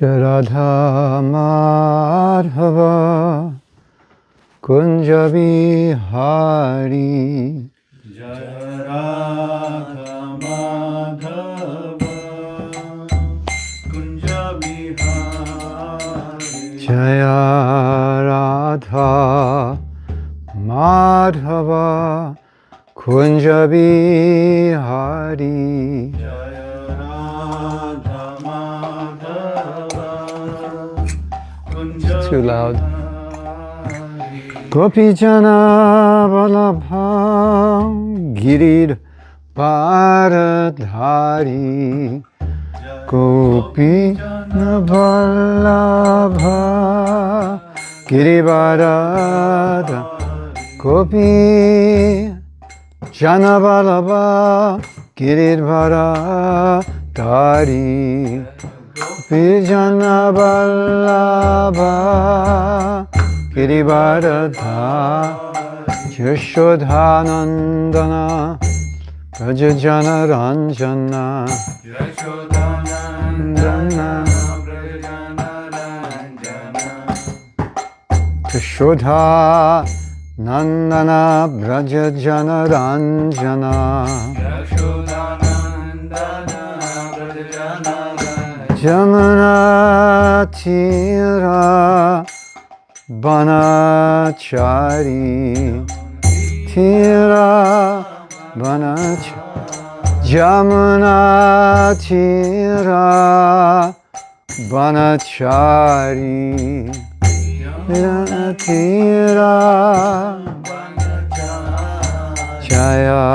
Radha Madhava Kunja Bihari Radha Madhava Kunja Bihari Jaya Radha Madhava Kunja Bihari. Too loud. Gopi Jana Vallabha Girir Bharadhari Gopi Jana Vallabha Girivardhari Gopi Jana Vallabha Girivardhari Vijana Vallabha Girivardhari Yashodhanandana Brajajana Ranjana Yashodhanandana Yashodhanandana Brajajana Ranjana Jamana Tira Banachari Tira Banachari Jamana Tira Banachari Tira Jaya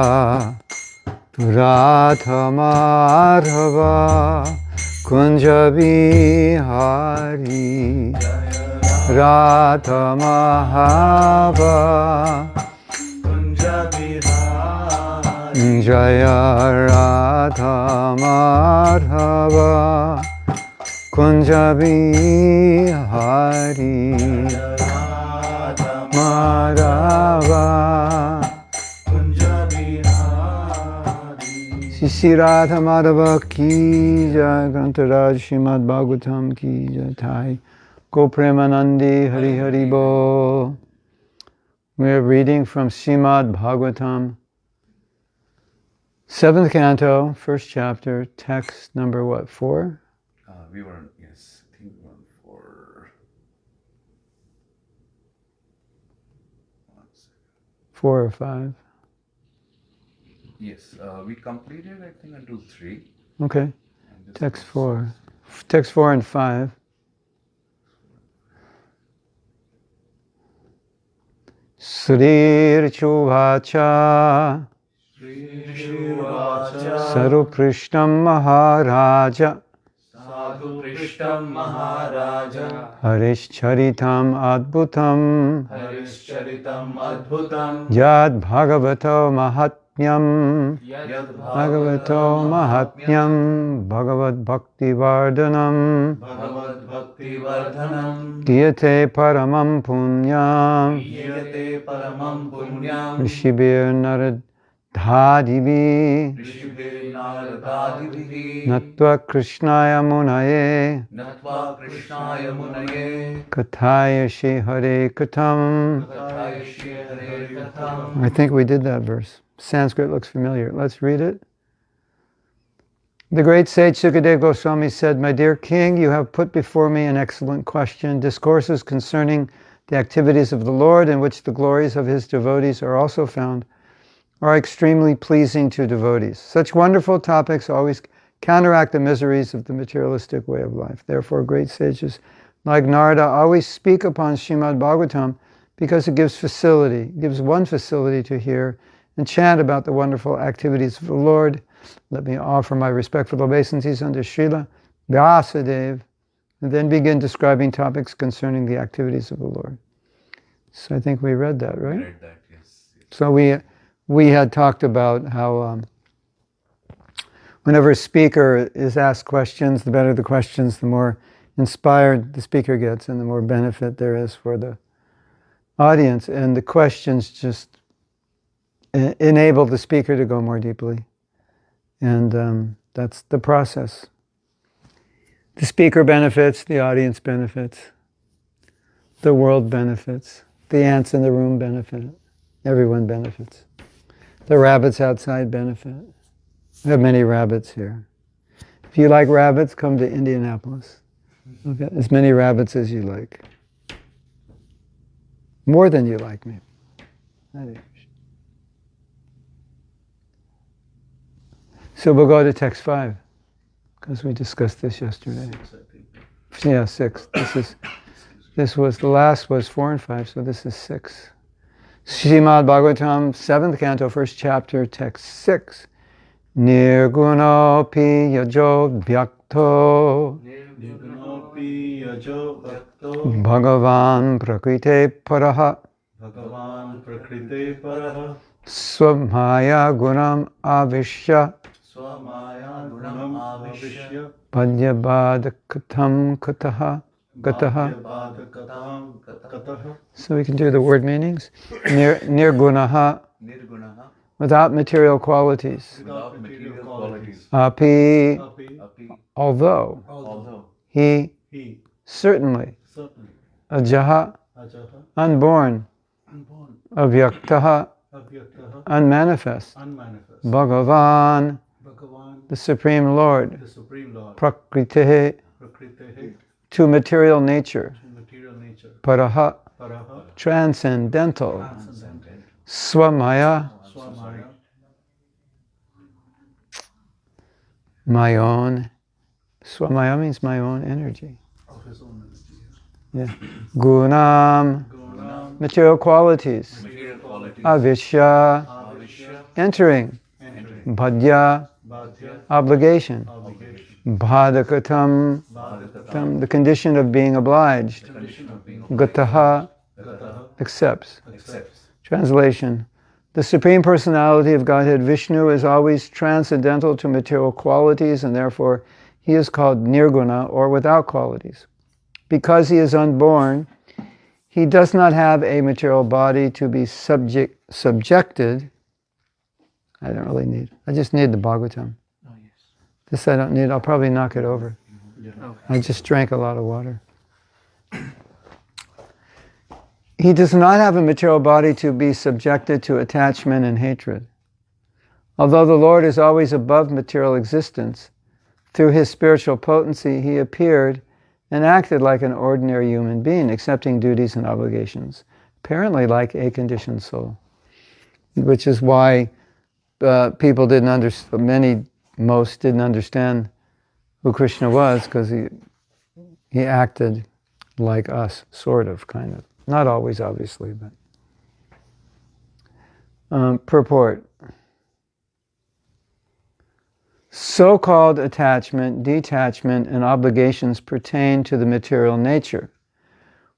Radha Madhava Kunja Bihari Radha Madhava Kunja Bihari Jaya Radha Madhava Kunja Bihari Madhava Sri Radha Madhava ki jai, counteract Śrīmad-Bhāgavatam ki jai, Thai Go Premanandi Hari Hari Bo. We are reading from Srimad-Bhāgavatam, 7th canto, 1st chapter, text number what, 4? We were on, yes, I think we were on 4. 4 or 5? Yes, we completed, I think, until 3. Okay, text 4. Text 4 and 5. Srir Chuvacha Saru Prishtam Maharaja Sadhu Prishtam Maharaja Harishcharitam Adbhutam Harishcharitam Adbhutam Yad Bhagavato Mahatmyam Yad Bhagavato Mahatmyam Bhagavad Bhakti Vardhanam Bhagavad Bhakti Vardhanam Giyate Paramam Punyam Yate Paramam Punyam Rishibir Naradhadivi Rishibhe Naradadivihi Natva Krishnaya Munaye Natva Krishnaya Munaye Kathaya Shri Hare Katham. Kathaya Shri Hare Katham. I think we did that verse. Sanskrit looks familiar. Let's read it. The great sage Śukadeva Gosvāmī said, "My dear king, you have put before me an excellent question. Discourses concerning the activities of the Lord, in which the glories of his devotees are also found, are extremely pleasing to devotees. Such wonderful topics always counteract the miseries of the materialistic way of life. Therefore, great sages like Nārada always speak upon Śrīmad-Bhāgavatam because it gives one facility to hear and chant about the wonderful activities of the Lord. Let me offer my respectful obeisances unto Śrīla Vyāsadeva, and then begin describing topics concerning the activities of the Lord." So I think we read that, right? We read that, yes. So we had talked about how whenever a speaker is asked questions, the better the questions, the more inspired the speaker gets and the more benefit there is for the audience. And the questions just enable the speaker to go more deeply. And that's the process. The speaker benefits, the audience benefits, the world benefits, the ants in the room benefit, everyone benefits. The rabbits outside benefit. We have many rabbits here. If you like rabbits, come to Indianapolis. Okay? As many rabbits as you like. More than you like, maybe. So we'll go to text 5, because we discussed this yesterday. 6, I think. Yeah, 6. This was, the last was 4 and 5, so this is 6. Śrīmad-Bhāgavatam, 7th canto, 1st chapter, text 6. Nirgunopi yajo bhyakto Nirgunopi yajo bhakto Bhagavan prakrite paraha Bhagavan prakrite paraha Swamaya gunam avishya Swamaya gunam avishya Padyabadakatam kataha. Bhāgyabhādakatam kataha. So we can do the word meanings. Nirgunaha, Nirgunaha. without material qualities. Without material qualities. Api, Api. although. Although. He, certainly. Certainly. Ajaha, Ajaha. unborn. Unborn. Avyaktaha, Avyaktaha. unmanifest. Unmanifest. Bhagavan, Bhagavan. the Supreme Lord. The Supreme Lord. Prakritehe, Prakritehe. to material nature. Material nature. Paraha, Paraha. transcendental. Transcendental. Swamaya, Swamaya. my own. Swamaya means my own energy. Of his own ministry. Yeah. Gunam, Gunam. material qualities. Material qualities. Avishya, Avishya. entering. Entering. Bhadya, Bhadya. obligation. Obligation. Bhadakatam, Bhadakatam. the condition of being obliged. Condition of being Gataha, Gataha. accepts. Accepts. Translation. The Supreme Personality of Godhead Vishnu is always transcendental to material qualities, and therefore he is called nirguna, or without qualities. Because he is unborn, he does not have a material body to be subjected. I don't really need. I just need the Bhagavatam. Oh, yes. This I don't need. I'll probably knock it over. Yeah. I just drank a lot of water. He does not have a material body to be subjected to attachment and hatred. Although the Lord is always above material existence, through his spiritual potency, he appeared and acted like an ordinary human being, accepting duties and obligations, apparently like a conditioned soul. Which is why people didn't understand, most didn't understand who Krishna was, because he acted like us, sort of, kind of. Not always, obviously, but... purport. So-called attachment, detachment, and obligations pertain to the material nature,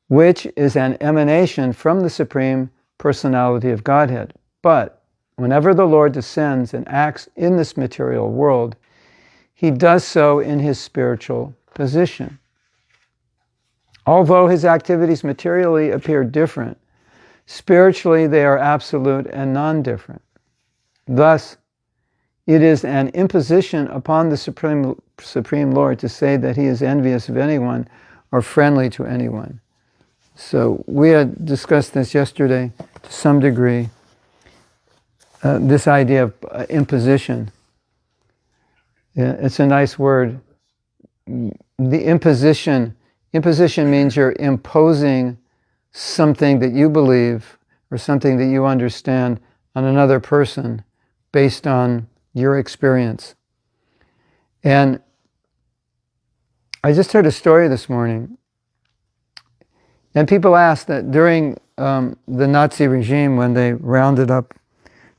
which is an emanation from the Supreme Personality of Godhead. But whenever the Lord descends and acts in this material world, he does so in his spiritual position. Although his activities materially appear different, spiritually they are absolute and non-different. Thus, it is an imposition upon the Supreme Lord to say that he is envious of anyone or friendly to anyone. So we had discussed this yesterday to some degree, this idea of imposition. It's a nice word. The imposition means you're imposing something that you believe or something that you understand on another person based on your experience. And I just heard a story this morning, and people asked that during the Nazi regime, when they rounded up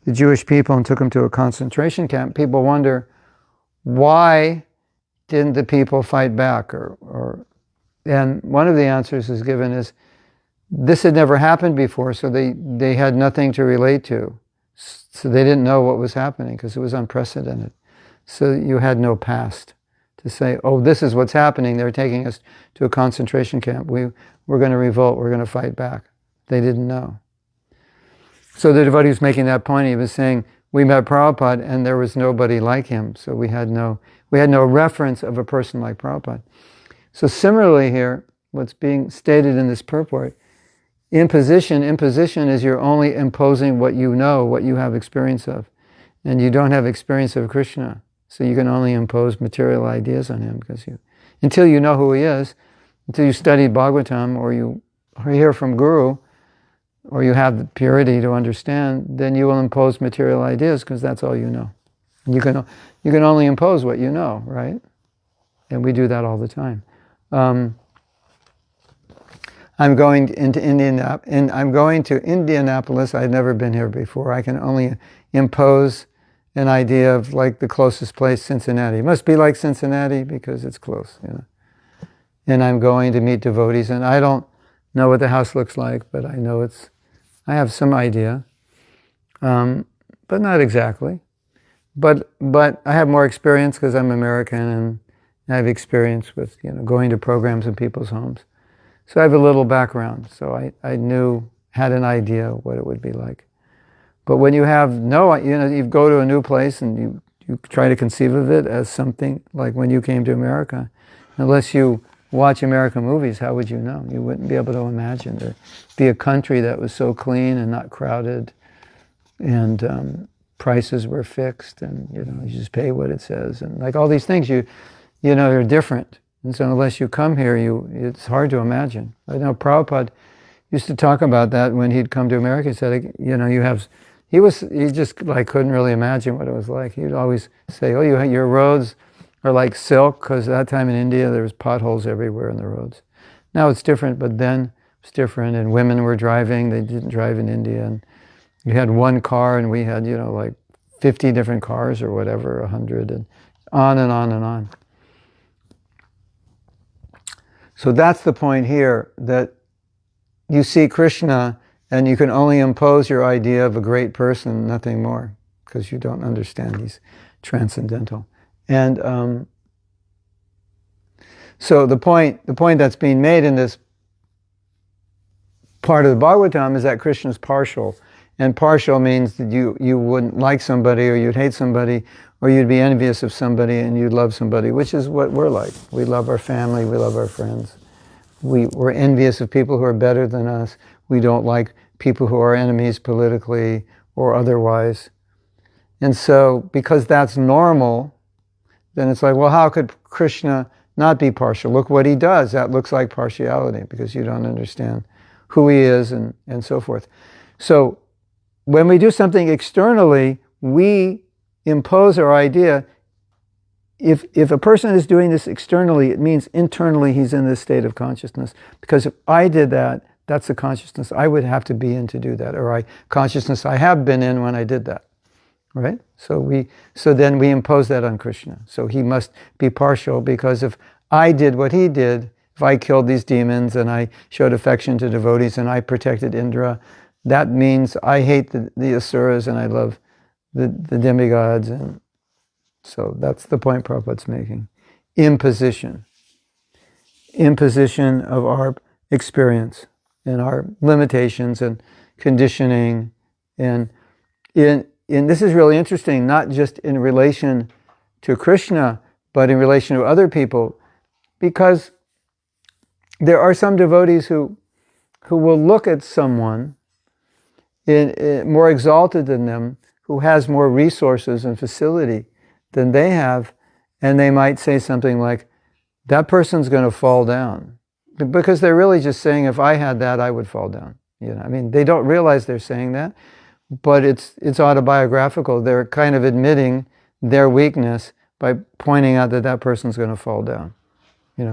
the Jewish people and took them to a concentration camp, people wonder, why didn't the people fight back? And one of the answers is given is, this had never happened before, so they had nothing to relate to. So they didn't know what was happening because it was unprecedented. So you had no past to say, oh, this is what's happening. They're taking us to a concentration camp. We're going to revolt. We're going to fight back. They didn't know. So the devotee was making that point. He was saying, we met Prabhupada and there was nobody like him. So we We had no reference of a person like Prabhupada. So similarly here, what's being stated in this purport, imposition is you're only imposing what you know, what you have experience of. And you don't have experience of Krishna. So you can only impose material ideas on him until you know who he is, until you studied Bhagavatam or you hear from Guru, or you have the purity to understand, then you will impose material ideas because that's all you know. You can only impose what you know, right? And we do that all the time. I'm going to Indianapolis. I've never been here before. I can only impose an idea of like the closest place, Cincinnati. It must be like Cincinnati because it's close, you know. And I'm going to meet devotees, and I don't know what the house looks like, but I know I have some idea, but not exactly. But I have more experience because I'm American, and I have experience with going to programs in people's homes. So I have a little background. So I had an idea what it would be like. But when you have you go to a new place and you try to conceive of it as something like when you came to America, unless you watch American movies, how would you know? You wouldn't be able to imagine there'd be a country that was so clean and not crowded, and prices were fixed, and you just pay what it says, and like all these things are different. And so unless you come here, it's hard to imagine. I know Prabhupada used to talk about that when he'd come to America. He said, he just like couldn't really imagine what it was like. He'd always say, your roads are like silk, because at that time in India there was potholes everywhere in the roads. Now it's different, but then it's different, and women were driving. They didn't drive in India, and you had one car, and we had like 50 different cars or whatever, 100, and on and on and on. So that's the point here, that you see Krishna and you can only impose your idea of a great person, nothing more, because you don't understand he's transcendental. And so the point that's being made in this part of the Bhagavatam is that Krishna is partial. And partial means that you wouldn't like somebody, or you'd hate somebody, or you'd be envious of somebody and you'd love somebody, which is what we're like. We love our family, we love our friends. We're envious of people who are better than us. We don't like people who are enemies politically or otherwise. And so, because that's normal, then it's like, well, how could Krishna not be partial? Look what he does. That looks like partiality, because you don't understand who he is and so forth. So, when we do something externally, we impose our idea. If a person is doing this externally, it means internally he's in this state of consciousness. Because if I did that, that's the consciousness I would have to be in to do that, or consciousness I have been in when I did that, right? So then we impose that on Krishna. So he must be partial, because if I did what he did, if I killed these demons and I showed affection to devotees and I protected Indra, that means I hate the asuras and I love the demigods. And so that's the point Prabhupada's making. Imposition of our experience and our limitations and conditioning. And this is really interesting, not just in relation to Krishna, but in relation to other people, because there are some devotees who will look at someone more exalted than them, who has more resources and facility than they have, and they might say something like, that person's going to fall down. Because they're really just saying, if I had that, I would fall down. I mean, they don't realize they're saying that, but it's autobiographical. They're kind of admitting their weakness by pointing out that person's going to fall down.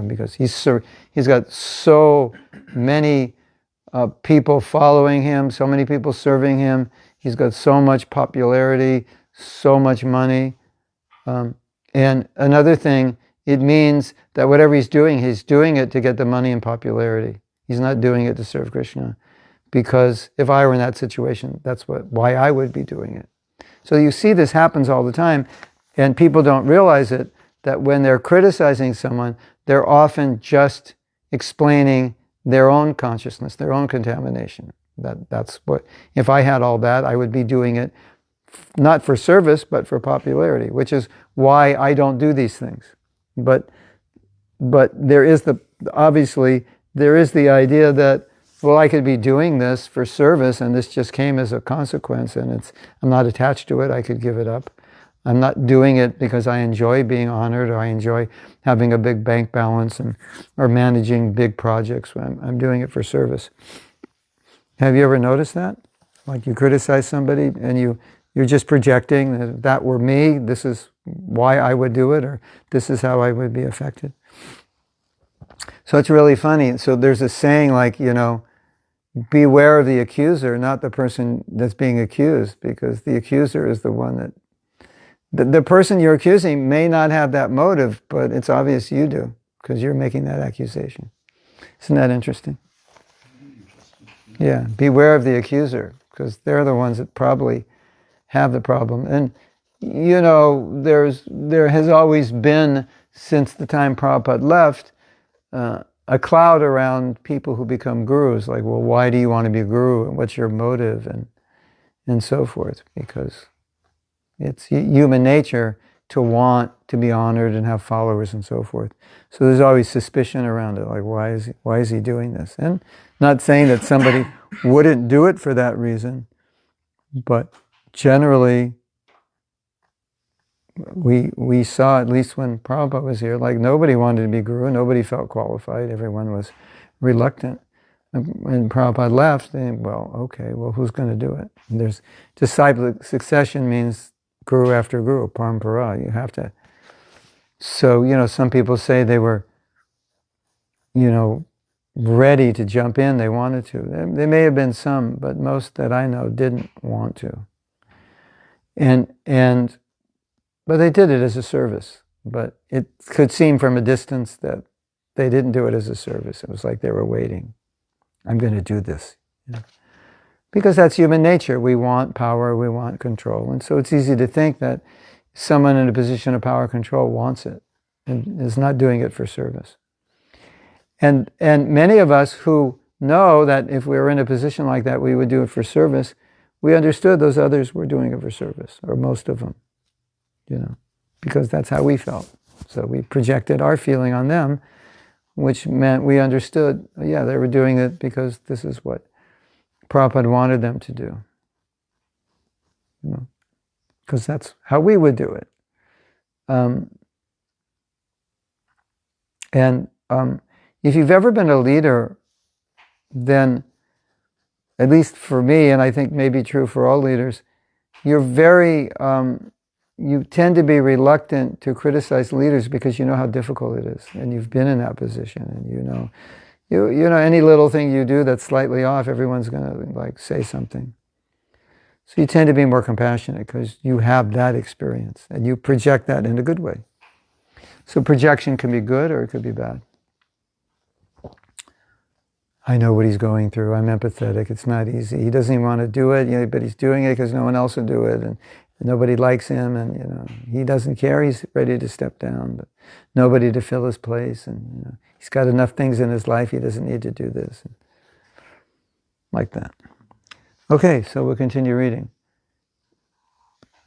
Because he's got so many people following him, so many people serving him. He's got so much popularity, so much money. And another thing, it means that whatever he's doing it to get the money and popularity. He's not doing it to serve Krishna. Because if I were in that situation, that's why I would be doing it. So you see this happens all the time, and people don't realize it, that when they're criticizing someone, they're often just explaining their own consciousness, their own contamination. That's what, if I had all that, I would be doing it not for service, but for popularity, which is why I don't do these things. But there is obviously there is the idea that, well, I could be doing this for service, and this just came as a consequence, and I'm not attached to it. I could give it up. I'm not doing it because I enjoy being honored, or I enjoy having a big bank balance or managing big projects. I'm doing it for service. Have you ever noticed that? Like you criticize somebody and you're just projecting that if that were me, this is why I would do it, or this is how I would be affected. So it's really funny. So there's a saying like, beware of the accuser, not the person that's being accused, because the accuser is the one that the person you're accusing may not have that motive, but it's obvious you do, because you're making that accusation. Isn't that interesting? Yeah, beware of the accuser, because they're the ones that probably have the problem. And, there has always been, since the time Prabhupada left, a cloud around people who become gurus. Like, well, why do you want to be a guru? And what's your motive? And so forth. Because it's human nature to want to be honored and have followers and so forth. So there's always suspicion around it. Like, why is he doing this? And not saying that somebody wouldn't do it for that reason, but generally, we saw, at least when Prabhupada was here, like nobody wanted to be guru, nobody felt qualified, everyone was reluctant. And when Prabhupada left, who's going to do it? And there's disciplic succession means guru after guru, parampara. You have to. So, some people say they were, ready to jump in, they wanted to. There may have been some, but most that I know didn't want to. But they did it as a service. But it could seem from a distance that they didn't do it as a service. It was like they were waiting. I'm going to do this. Because that's human nature. We want power, we want control. And so it's easy to think that someone in a position of power control wants it and is not doing it for service. And many of us who know that if we were in a position like that, we would do it for service, we understood those others were doing it for service, or most of them, because that's how we felt. So we projected our feeling on them, which meant we understood, they were doing it because this is what Prabhupada wanted them to do. Because that's how we would do it. If you've ever been a leader, then, at least for me, and I think maybe true for all leaders, you're you tend to be reluctant to criticize leaders because you know how difficult it is, and you've been in that position, and any little thing you do that's slightly off, everyone's going to say something. So you tend to be more compassionate because you have that experience, and you project that in a good way. So projection can be good or it could be bad. I know what he's going through. I'm empathetic. It's not easy. He doesn't even want to do it, but he's doing it because no one else will do it, and nobody likes him, and he doesn't care. He's ready to step down, but nobody to fill his place, and he's got enough things in his life. He doesn't need to do this, like that. Okay, so we'll continue reading.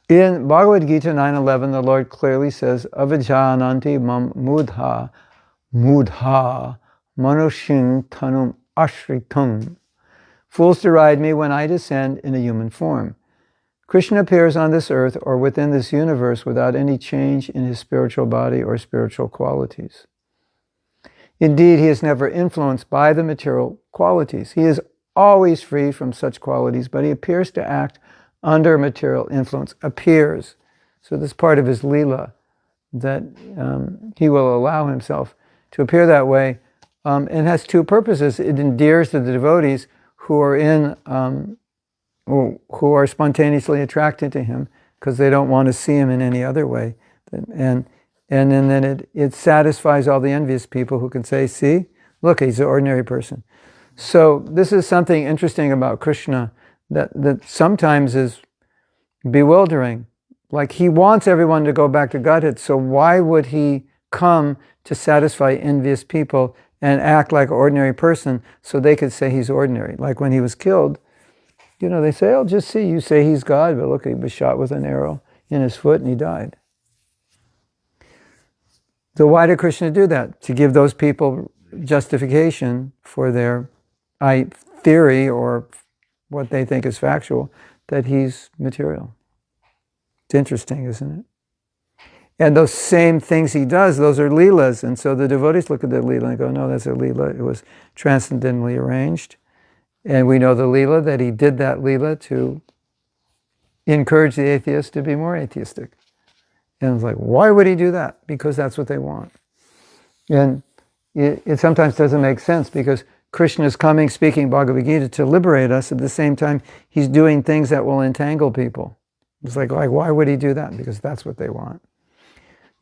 In Bhagavad Gita 9:11, the Lord clearly says, "Avajananti mam mudha manushing tanum ashritam." Fools deride me when I descend in a human form. Krishna appears on this earth or within this universe without any change in his spiritual body or spiritual qualities. Indeed, he is never influenced by the material qualities. He is always free from such qualities, but he appears to act under material influence. Appears. So this is part of his Leela, that he will allow himself to appear that way. And has two purposes. It endears to the devotees who are spontaneously attracted to him because they don't want to see him in any other way. And then it satisfies all the envious people who can say, see, look, he's an ordinary person. So this is something interesting about Krishna that sometimes is bewildering. Like, he wants everyone to go back to Godhead, so why would he come to satisfy envious people and act like an ordinary person so they could say he's ordinary? Like when he was killed, They say, oh, just see, you say he's God, but look, he was shot with an arrow in his foot and he died. So why did Krishna do that? To give those people justification for their theory or what they think is factual, that he's material. It's interesting, isn't it? And those same things he does, those are leelas. And so the devotees look at the leela and go, no, that's a leela. It was transcendentally arranged. And we know the leela, that he did that leela to encourage the atheists to be more atheistic. And it's like, why would he do that? Because that's what they want. And it sometimes doesn't make sense, because Krishna is coming, speaking Bhagavad Gita to liberate us. At the same time, he's doing things that will entangle people. It's like, why would he do that? Because that's what they want.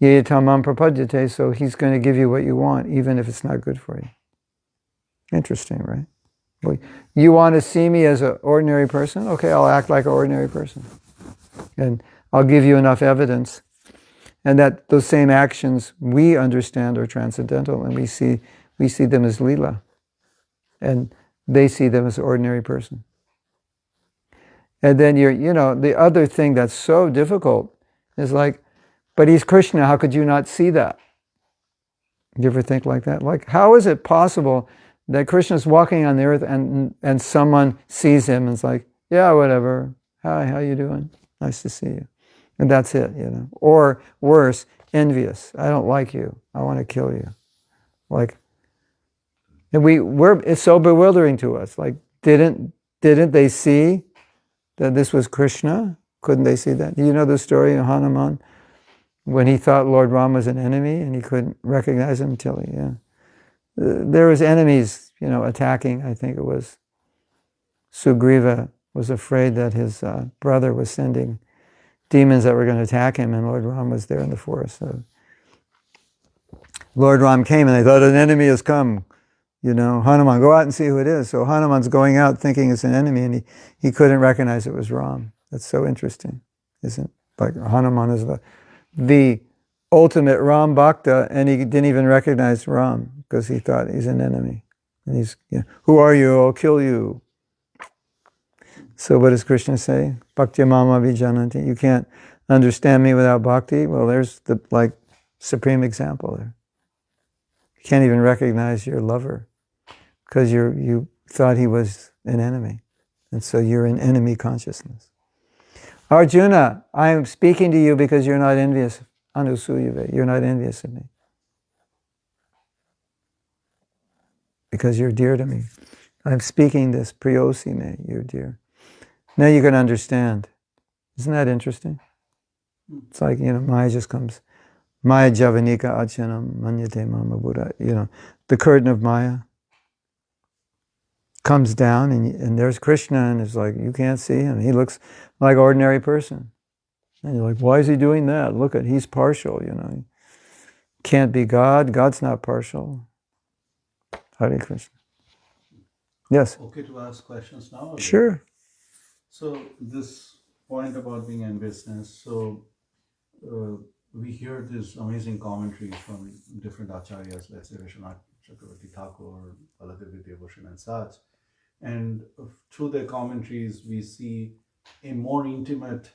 Yeyatamam prapadyate, so he's going to give you what you want, even if it's not good for you. Interesting, right? Well, you want to see me as an ordinary person? Okay, I'll act like an ordinary person. And I'll give you enough evidence. And that those same actions we understand are transcendental, and we see them as lila. And they see them as an ordinary person. And then the other thing that's so difficult is like, but he's Krishna, how could you not see that? You ever think like that? Like, how is it possible that Krishna's walking on the earth and someone sees him and is like, yeah, whatever, hi, how you doing? Nice to see you. And that's it, Or worse, envious. I don't like you. I want to kill you. Like, and it's so bewildering to us. Like, didn't they see that this was Krishna? Couldn't they see that? Do you know the story of Hanuman? When he thought Lord Ram was an enemy and he couldn't recognize him until there was enemies, attacking. I think it was Sugriva was afraid that his brother was sending demons that were going to attack him, and Lord Ram was there in the forest. So Lord Ram came and they thought an enemy has come. Hanuman, go out and see who it is. So Hanuman's going out thinking it's an enemy, and he couldn't recognize it was Ram. That's so interesting, isn't it? Like, Hanuman is the ultimate Ram Bhakta, and he didn't even recognize Ram because he thought he's an enemy. And he's, who are you? I'll kill you. So what does Krishna say? Bhakti mama vijananti. You can't understand me without bhakti. Well, there's the supreme example there. You can't even recognize your lover because you thought he was an enemy. And so you're in enemy consciousness. Arjuna, I am speaking to you because you're not envious. Anusuyave, you're not envious of me. Because you're dear to me. I'm speaking this, priyosime, you're dear. Now you can understand. Isn't that interesting? It's like, Maya just comes. Maya javanika achanam manyate mama buddha. The curtain of Maya comes down and there's Krishna, and it's like, you can't see him. He looks like an ordinary person. And you're like, why is he doing that? Look he's partial, He can't be God. God's not partial. Hare Krishna. Yes? Okay to ask questions now? Sure. So this point about being enviousness, so we hear this amazing commentary from different acharyas, let's say Vishwanath Chakravarti Thakur, Baladevi Devoshan and such. And through their commentaries, we see a more intimate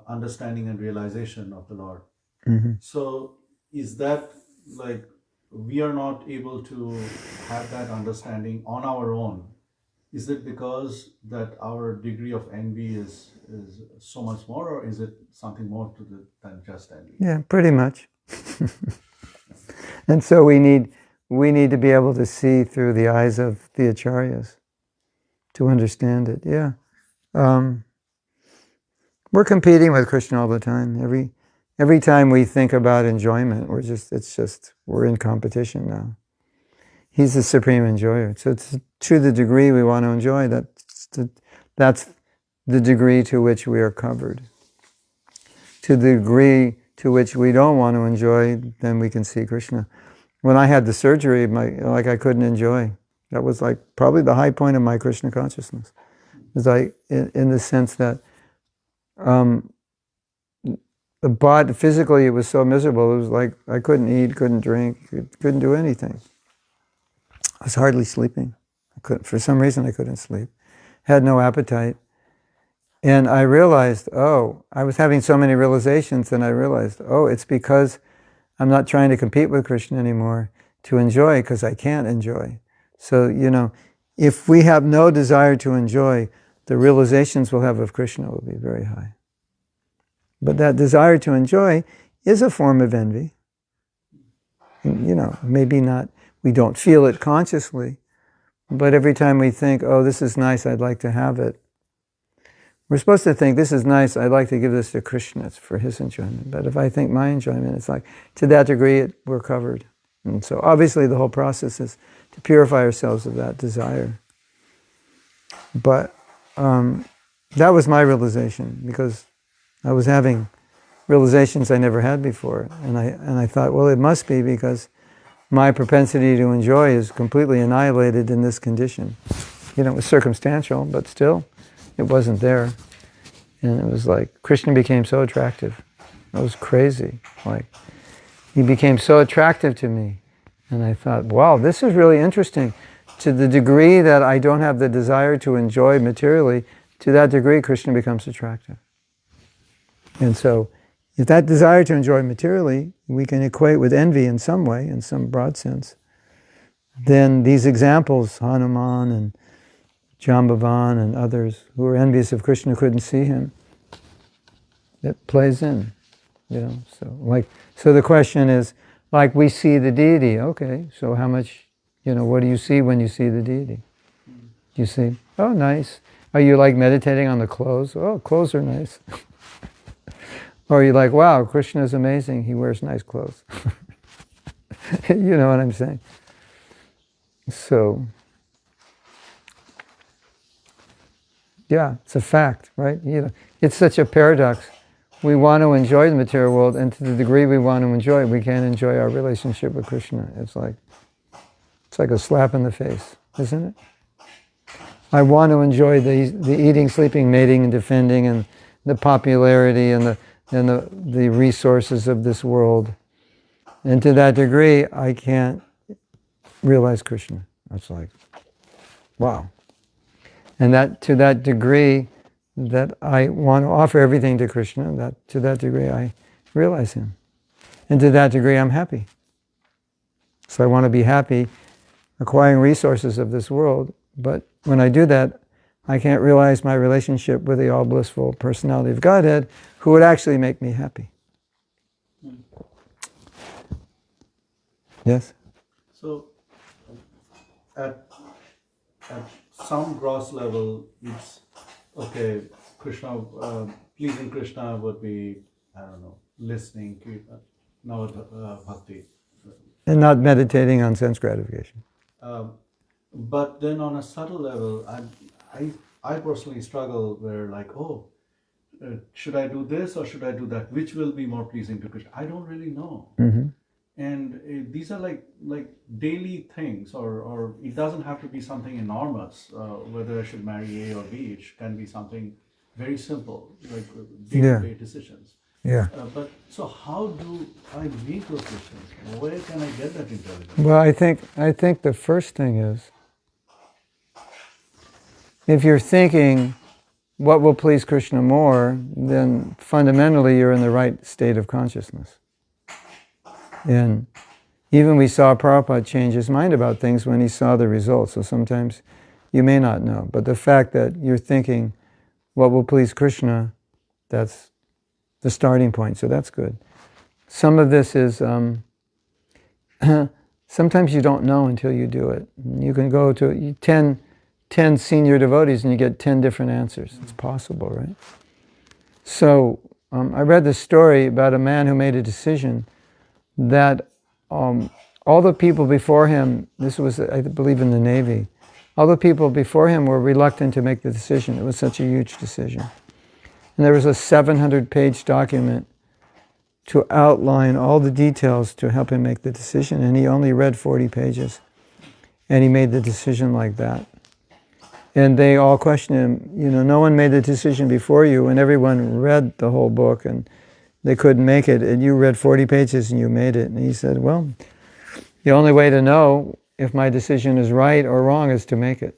understanding and realization of the Lord. Mm-hmm. So is that like we are not able to have that understanding on our own? Is it because that our degree of envy is so much more, or is it something more than just envy? Yeah, pretty much. And so we need to be able to see through the eyes of the acharyas to understand it. Yeah. We're competing with Krishna all the time. Every time we think about enjoyment, we're in competition now. He's the supreme enjoyer. So it's to the degree we want to enjoy, that's the degree to which we are covered. To the degree to which we don't want to enjoy, then we can see Krishna. When I had the surgery, I couldn't enjoy. That was probably the high point of my Krishna consciousness. It was in the sense that the body, physically it was so miserable. It was like I couldn't eat, couldn't drink, couldn't do anything. I was hardly sleeping. For some reason I couldn't sleep. had no appetite. And I realized, I was having so many realizations, and I realized, it's because I'm not trying to compete with Krishna anymore to enjoy, because I can't enjoy. So, if we have no desire to enjoy, the realizations we'll have of Krishna will be very high. But that desire to enjoy is a form of envy. Maybe not, we don't feel it consciously, but every time we think, this is nice, I'd like to have it, we're supposed to think, this is nice, I'd like to give this to Krishna, it's for his enjoyment. But if I think my enjoyment, it's like, to that degree, we're covered. And so obviously the whole process is to purify ourselves of that desire. But that was my realization, because I was having realizations I never had before. And I thought, well, it must be because my propensity to enjoy is completely annihilated in this condition. It was circumstantial, but still, it wasn't there. And it was like, Krishna became so attractive. It was crazy. Like, he became so attractive to me. And I thought, wow, this is really interesting. To the degree that I don't have the desire to enjoy materially, to that degree, Krishna becomes attractive. And so, if that desire to enjoy materially, we can equate with envy in some way, in some broad sense, then these examples, Hanuman and Jambavan and others who were envious of Krishna, couldn't see him, it plays in, So the question is, like, we see the deity, okay, so how much, what do you see when you see the deity? You see, oh, nice. Are you like meditating on the clothes? Oh, clothes are nice. Or are you like, wow, Krishna is amazing, he wears nice clothes. You know what I'm saying? So, yeah, it's a fact, right? It's such a paradox. We want to enjoy the material world, and to the degree we want to enjoy it, we can't enjoy our relationship with Krishna. It's like a slap in the face, isn't it? I want to enjoy the eating, sleeping, mating, and defending, and the popularity, and the resources of this world. And to that degree, I can't realize Krishna. That's like, wow. And that to that degree that I want to offer everything to Krishna, to that degree I realize him. And to that degree I'm happy. So I want to be happy acquiring resources of this world, but when I do that, I can't realize my relationship with the all-blissful personality of Godhead, who would actually make me happy. Yes? So, at some gross level, it's okay. Krishna, pleasing Krishna would be, listening to bhakti, And not meditating on sense gratification. But then on a subtle level, I personally struggle where like, should I do this or should I do that? Which will be more pleasing to Krishna? I don't really know. Mm-hmm. And these are like daily things, or it doesn't have to be something enormous, whether I should marry A or B. It can be something very simple, like day-to-day decisions. Yeah. But so how do I make those decisions? Where can I get that intelligence? Well, I think the first thing is, if you're thinking what will please Krishna more, then fundamentally you're in the right state of consciousness. And even we saw Prabhupada change his mind about things when he saw the results. So sometimes you may not know. But the fact that you're thinking what will please Krishna, that's the starting point. So that's good. Some of this is, sometimes you don't know until you do it. You can go to 10 senior devotees and you get 10 different answers. It's possible, right? So I read this story about a man who made a decision that all the people before him, this was, I believe, in the Navy, all the people before him were reluctant to make the decision. It was such a huge decision. And there was a 700-page document to outline all the details to help him make the decision, and he only read 40 pages. And he made the decision like that. And they all questioned him, no one made the decision before you, and everyone read the whole book, and they couldn't make it, and you read 40 pages and you made it. And he said, well, the only way to know if my decision is right or wrong is to make it.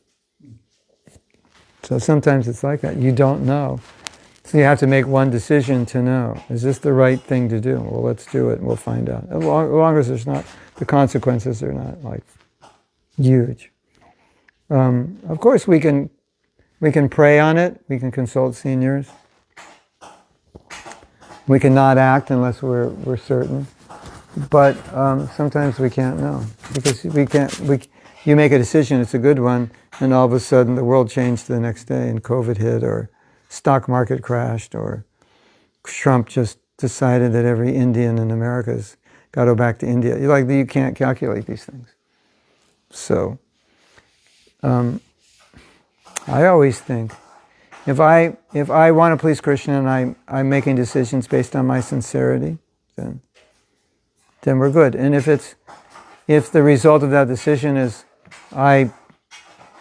So sometimes it's like that. You don't know. So you have to make one decision to know. Is this the right thing to do? Well, let's do it and we'll find out. As long as there's not, the consequences are not like huge. Of course we can pray on it. We can consult seniors. We can not act unless we're certain. But sometimes we can't know. Because you make a decision, it's a good one, and all of a sudden the world changed the next day and COVID hit, or stock market crashed, or Trump just decided that every Indian in America's got to go back to India. You can't calculate these things. So I always think, if I want to please Krishna and I'm making decisions based on my sincerity, then we're good. And if the result of that decision is I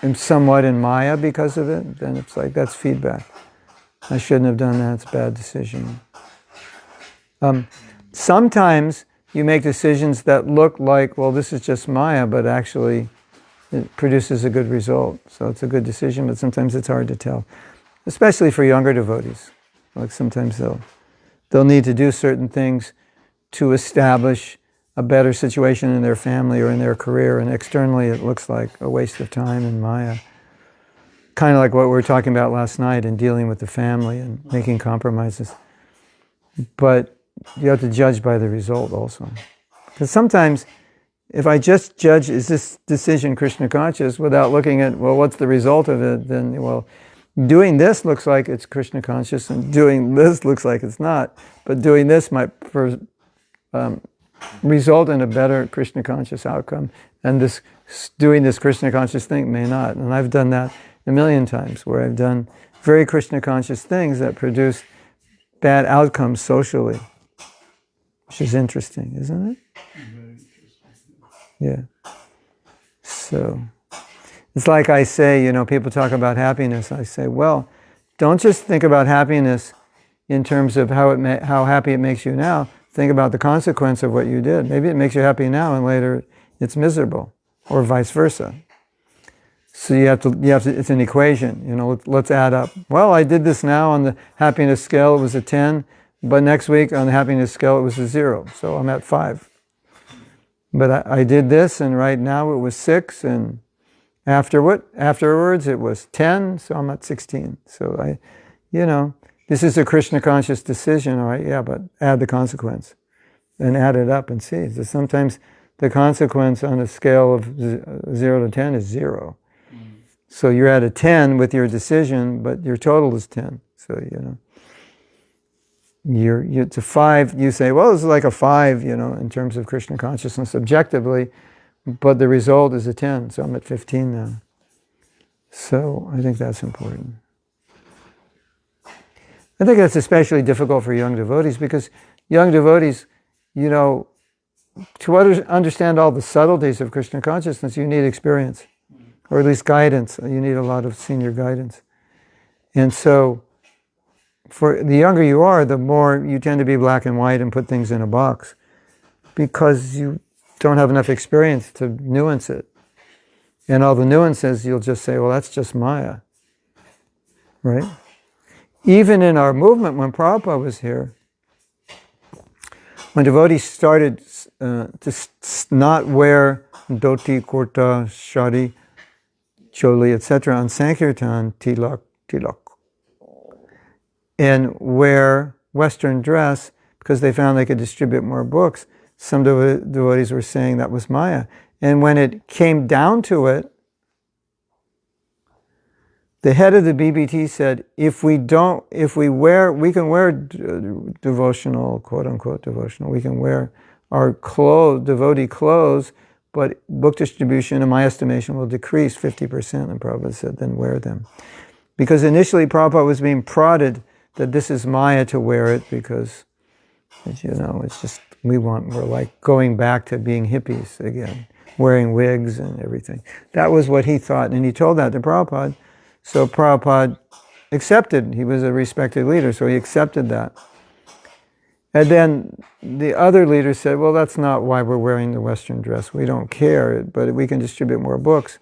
am somewhat in Maya because of it, then it's like, that's feedback. I shouldn't have done that, it's a bad decision. Sometimes you make decisions that look like, well, this is just Maya, but actually it produces a good result. So it's a good decision, but sometimes it's hard to tell. Especially for younger devotees. Like sometimes they'll need to do certain things to establish a better situation in their family or in their career, and externally it looks like a waste of time in Maya. Kind of like what we were talking about last night in dealing with the family and making compromises. But you have to judge by the result also. Because sometimes if I just judge, is this decision Krishna conscious, without looking at, well, what's the result of it, then, well, doing this looks like it's Krishna conscious, and doing this looks like it's not. But doing this might result in a better Krishna conscious outcome, and doing this Krishna conscious thing may not. And I've done that a million times, where I've done very Krishna conscious things that produce bad outcomes socially, which is interesting, isn't it? Very interesting. Yeah. So it's like I say, people talk about happiness. I say, well, don't just think about happiness in terms of how happy it makes you now. Think about the consequence of what you did. Maybe it makes you happy now, and later it's miserable, or vice versa. So you have to. It's an equation. Let's add up. Well, I did this now on the happiness scale. It was a 10, but next week on the happiness scale it was a 0. So I'm at 5. But I did this, and right now it was 6, and afterwards it was 10. So I'm at 16. So this is a Krishna conscious decision, all right? Yeah, but add the consequence and add it up and see. So sometimes the consequence on a scale of 0 to 10 is 0. So you're at a 10 with your decision, but your total is 10. So, it's a 5. You say, well, this is like a 5, in terms of Krishna consciousness objectively, but the result is a 10. So I'm at 15 now. So I think that's important. I think that's especially difficult for young devotees, because young devotees, to understand all the subtleties of Krishna consciousness, you need experience, or at least guidance. You need a lot of senior guidance. And so, for the younger you are, the more you tend to be black and white and put things in a box, because you don't have enough experience to nuance it. And all the nuances, you'll just say, well, that's just Maya. Right? Even in our movement, when Prabhupada was here, when devotees started to not wear dhoti, kurta, shari, choli, etc. on Sankirtan, tilak, and wear Western dress because they found they could distribute more books, some devotees were saying that was Maya. And when it came down to it, the head of the BBT said, we can wear devotional, quote unquote devotional, we can wear our devotee clothes, but book distribution, in my estimation, will decrease 50%. And Prabhupada said, then wear them. Because initially Prabhupada was being prodded that this is Maya to wear it, because, it's just, we're like going back to being hippies again, wearing wigs and everything. That was what he thought, and he told that to Prabhupada. So Prabhupada accepted. He was a respected leader, so he accepted that. And then the other leader said, well, that's not why we're wearing the Western dress. We don't care, but we can distribute more books.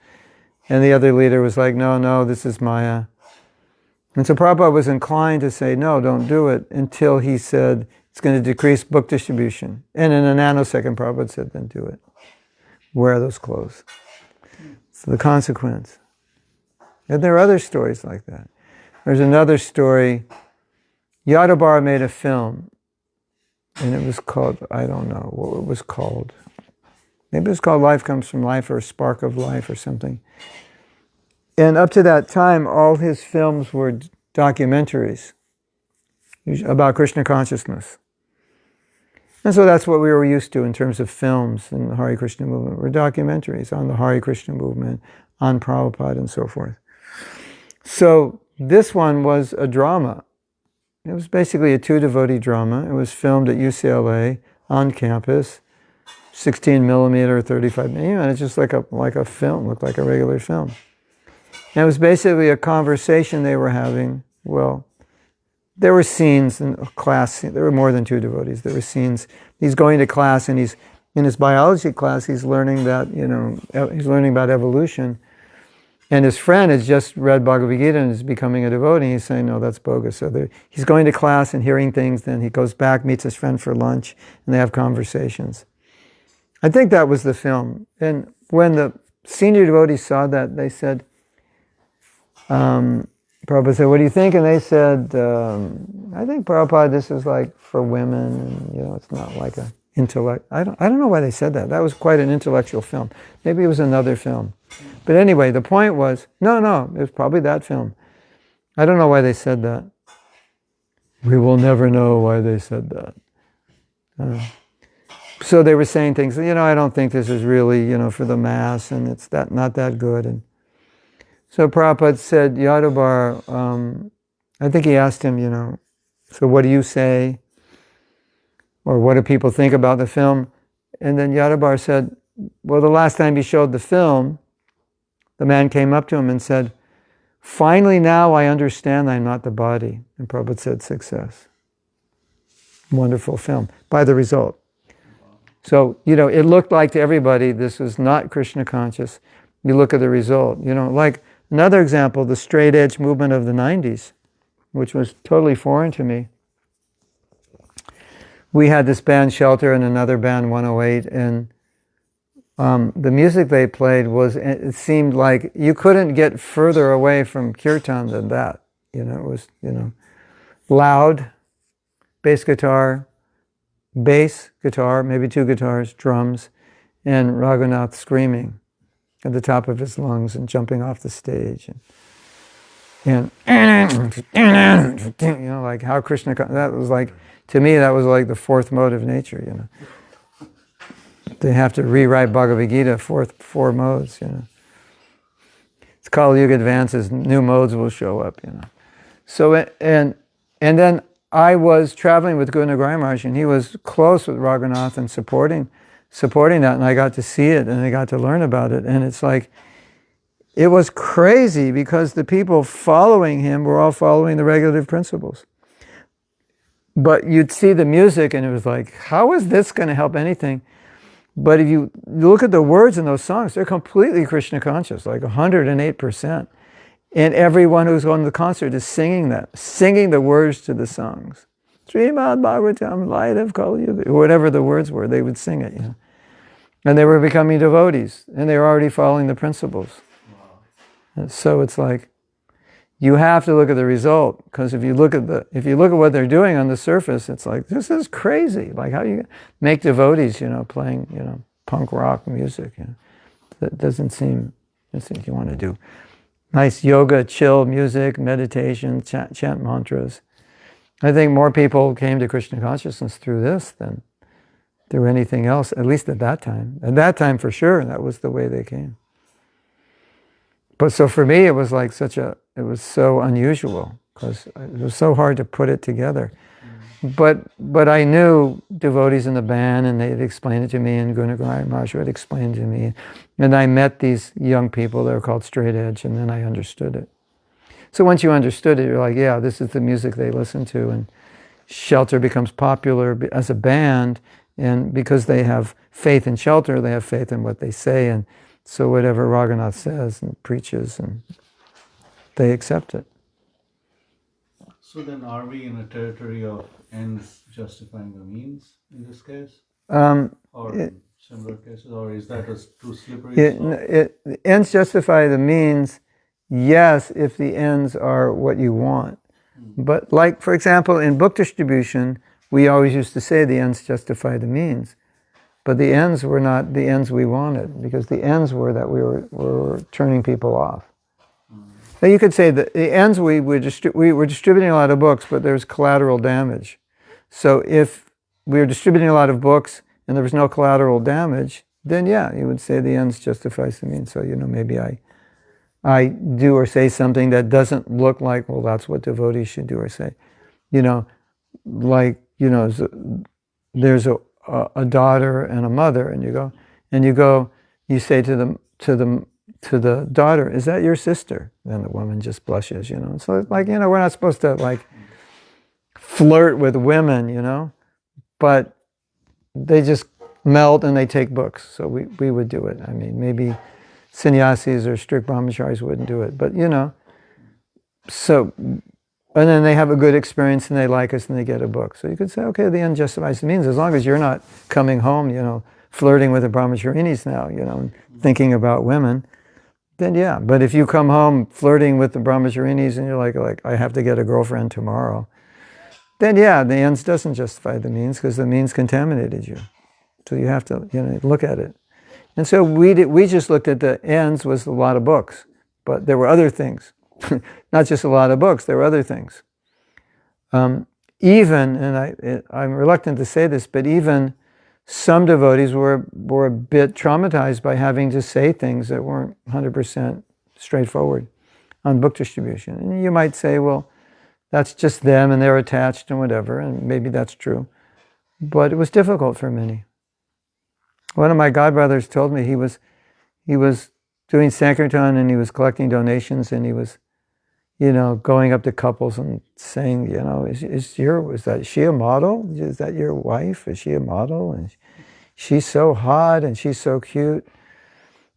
And the other leader was like, no, this is Maya. And so Prabhupada was inclined to say, no, don't do it, until he said it's going to decrease book distribution. And in a nanosecond, Prabhupada said, then do it. Wear those clothes. So the consequence. And there are other stories like that. There's another story. Yadabar made a film, and it was called, I don't know what it was called. Maybe it was called Life Comes from Life, or Spark of Life, or something. And up to that time, all his films were documentaries about Krishna consciousness. And so that's what we were used to in terms of films in the Hare Krishna movement, were documentaries on the Hare Krishna movement, on Prabhupada, and so forth. So this one was a drama. It was basically a 2-devotee drama. It was filmed at UCLA on campus, 16 millimeter, 35 millimeter, and it's just like a film, looked like a regular film. And it was basically a conversation they were having. Well, there were scenes in class. There were more than 2 devotees. There were scenes. He's going to class, and he's in his biology class. He's learning that, he's learning about evolution. And his friend has just read Bhagavad Gita and is becoming a devotee. He's saying, no, that's bogus. So he's going to class and hearing things. Then he goes back, meets his friend for lunch, and they have conversations. I think that was the film. And when the senior devotees saw that, they said, Prabhupada said, what do you think? And they said, I think, Prabhupada, this is like for women, and it's not like a intellect. I don't know why they said that. That was quite an intellectual film. Maybe it was another film. But anyway, the point was, no, it was probably that film. I don't know why they said that. We will never know why they said that. So they were saying things, I don't think this is really, for the mass, and it's not that good. And so Prabhupada said, Yadabar, I think he asked him, so what do you say? Or what do people think about the film? And then Yadabar said, well, the last time he showed the film, the man came up to him and said, finally now I understand I'm not the body. And Prabhupada said, success. Wonderful film, by the result. So, it looked like to everybody this was not Krishna conscious. You look at the result. Like another example, the straight edge movement of the 90s, which was totally foreign to me. We had this band Shelter and another band 108, and the music they played it seemed like you couldn't get further away from kirtan than that. It was, loud, bass guitar, maybe 2 guitars, drums, and Raghunath screaming at the top of his lungs and jumping off the stage. And like how Krishna, that was like, to me, that was like the 4th mode of nature, They have to rewrite Bhagavad Gita, 4 modes, It's Kali Yuga advances, new modes will show up, So, and then I was traveling with Guru Nagaraj Maharaj, and he was close with Raghunath and supporting that, and I got to see it, and I got to learn about it, and it's like, it was crazy, because the people following him were all following the regulative principles. But you'd see the music, and it was like, how is this going to help anything? But if you look at the words in those songs, they're completely Krishna conscious, like 108%. And everyone who's going to the concert is singing the words to the songs. Śrīmad-Bhāgavatam, light of Kali Yuga, whatever the words were, they would sing it. And they were becoming devotees, and they were already following the principles. And so it's like, you have to look at the result, because if you look at what they're doing on the surface, it's like, this is crazy. Like, how do you make devotees, playing, punk rock music? That doesn't seem you want to do nice yoga, chill music, meditation, chant mantras. I think more people came to Krishna consciousness through this than through anything else, at least at that time. At that time, for sure, that was the way they came. But so for me, it was like it was so unusual, because it was so hard to put it together. But I knew devotees in the band, and they'd explain it to me, and Guru Nagaraj Maharaj would explain to me. And I met these young people, they were called straight edge, and then I understood it. So once you understood it, you're like, yeah, this is the music they listen to, and Shelter becomes popular as a band, and because they have faith in Shelter, they have faith in what they say, and so whatever Raghunath says and preaches, and they accept it. So then are we in a territory of ends justifying the means in this case? Or in similar cases? Or is that a too slippery slope? The ends justify the means, yes, if the ends are what you want. But like, for example, in book distribution, we always used to say the ends justify the means. But the ends were not the ends we wanted, because the ends were that we were turning people off. Now you could say that the ends we were distributing a lot of books, but there's collateral damage. So if we were distributing a lot of books and there was no collateral damage, then yeah, you would say the ends justifies the means. So maybe I do or say something that doesn't look like, well, that's what devotees should do or say. There's a daughter and a mother, and you say to the daughter, "Is that your sister?" And the woman just blushes, So we're not supposed to flirt with women, but they just melt and they take books. So we would do it. I mean, maybe sannyasis or strict brahmacharis wouldn't do it, but so, and then they have a good experience and they like us and they get a book. So you could say, okay, the end justifies the means, as long as you're not coming home, flirting with the brahmacharinis now, and thinking about women, then yeah. But if you come home flirting with the brahmacharinis and you're like, I have to get a girlfriend tomorrow, then yeah, the ends doesn't justify the means, because the means contaminated you. So you have to, look at it. And so we just looked at the ends was a lot of books, but there were other things. Not just a lot of books, there were other things. Even, and I'm reluctant to say this, but even some devotees were a bit traumatized by having to say things that weren't 100% straightforward on book distribution. And you might say, well, that's just them and they're attached and whatever, and maybe that's true. But it was difficult for many. One of my godbrothers told me he was doing Sankirtan and he was collecting donations, and he was, going up to couples and saying, is she a model? Is that your wife? Is she a model? And she's so hot and she's so cute.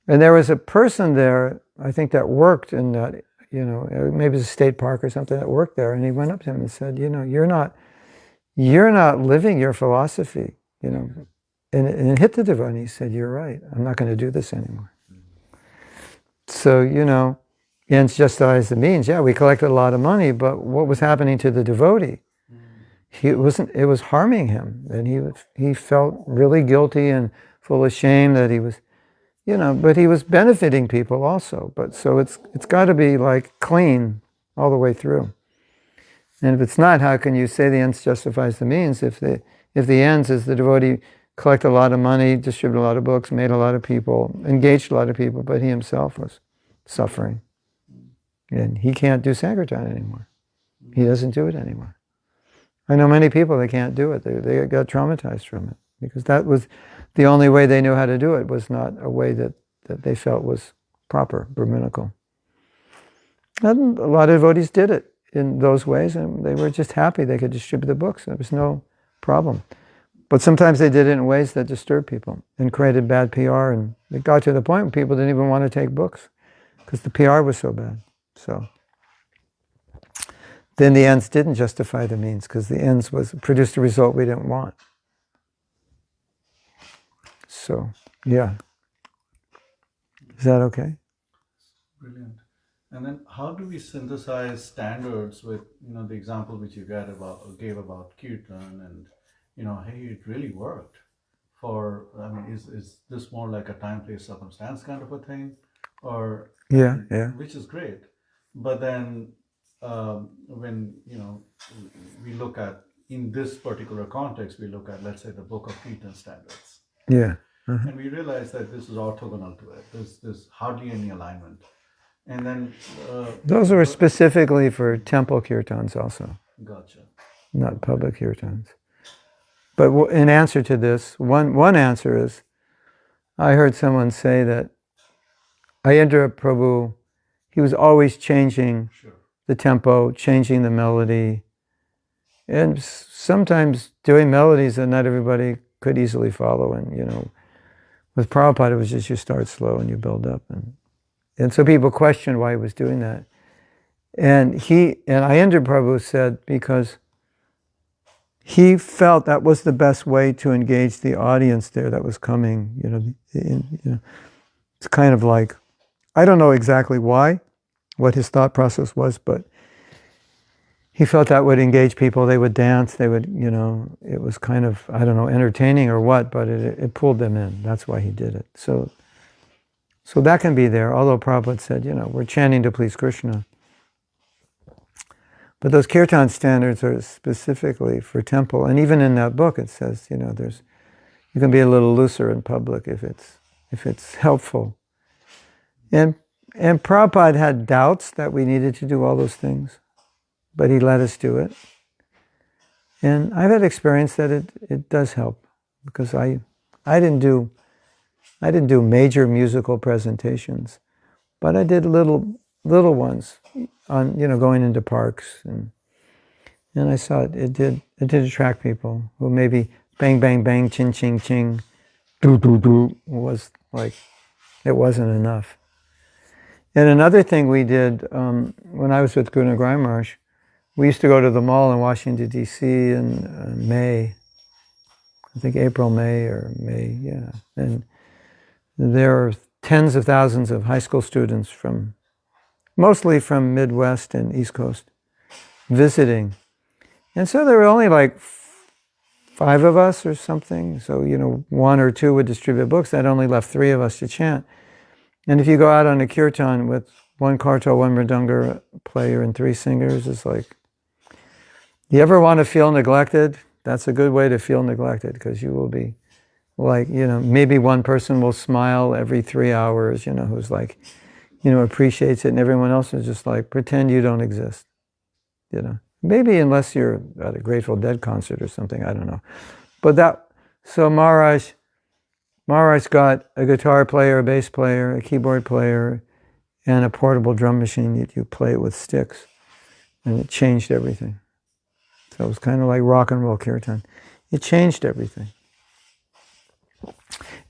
And there was a person there, I think, that worked in that, maybe it was a state park or something, that worked there, and he went up to him and said, you're not living your philosophy, And it hit the devotee, and he said, you're right, I'm not going to do this anymore. So, ends justifies the means. Yeah, we collected a lot of money, but what was happening to the devotee? It was harming him, and he felt really guilty and full of shame that he was, but he was benefiting people also. But so it's got to be clean all the way through. And if it's not, how can you say the ends justifies the means if the ends is the devotee collected a lot of money, distributed a lot of books, made a lot of people, engaged a lot of people, but he himself was suffering. And he can't do Sankirtan anymore. He doesn't do it anymore. I know many people that can't do it. They got traumatized from it, because that was the only way they knew how to do it, was not a way that they felt was proper, Brahminical. And a lot of devotees did it in those ways, and they were just happy they could distribute the books. There was no problem. But sometimes they did it in ways that disturbed people and created bad PR, and it got to the point where people didn't even want to take books because the PR was so bad. So then the ends didn't justify the means, because the ends produced a result we didn't want. So, yeah. Is that okay? Brilliant. And then how do we synthesize standards with, the example which you gave about Kirtan, and, hey, it really worked. Is this more like a time, place, circumstance kind of a thing? Or, yeah. Which is great. But then when, we look at, in this particular context, we look at, let's say, the Book of Kirtan standards. Yeah. Uh-huh. And we realize that this is orthogonal to it. There's hardly any alignment. And then... those were specifically for temple kirtans also. Gotcha. Not public kirtans. But in answer to this, one answer is, I heard someone say that Ayendra Prabhu, he was always changing the tempo, changing the melody, and sometimes doing melodies that not everybody could easily follow. And, with Prabhupada, it was just you start slow and you build up. And so people questioned why he was doing that. And Ayendra Prabhu said, because he felt that was the best way to engage the audience there that was coming. It's kind of like, I don't know exactly why, what his thought process was, but he felt that would engage people. They would dance. They would, it was kind of, I don't know, entertaining or what, but it pulled them in. That's why he did it. So that can be there. Although Prabhupada said, we're chanting to please Krishna. But those kirtan standards are specifically for temple. And even in that book, it says, you can be a little looser in public if it's helpful. And Prabhupada had doubts that we needed to do all those things, but he let us do it. And I've had experience that it does help, because I didn't do major musical presentations, but I did little ones on going into parks, and I saw it did attract people who maybe bang bang bang, ching ching ching, do do do was like, it wasn't enough. And another thing we did when I was with Guru Nanak Maharaj, we used to go to the mall in Washington D.C. in May, I think April, May, yeah. And there are tens of thousands of high school students mostly from Midwest and East Coast, visiting. And so there were only like 5 of us or something. So, 1 or 2 would distribute books. That only left 3 of us to chant. And if you go out on a kirtan with 1 kartal, 1 mridanga player, and 3 singers, it's like, you ever want to feel neglected? That's a good way to feel neglected, because you will be like, maybe one person will smile every 3 hours, who's like, appreciates it, and everyone else is just like, pretend you don't exist, Maybe unless you're at a Grateful Dead concert or something, I don't know. But so Maharaj got a guitar player, a bass player, a keyboard player, and a portable drum machine that you play it with sticks. And it changed everything. So it was kind of like rock and roll kirtan. It changed everything.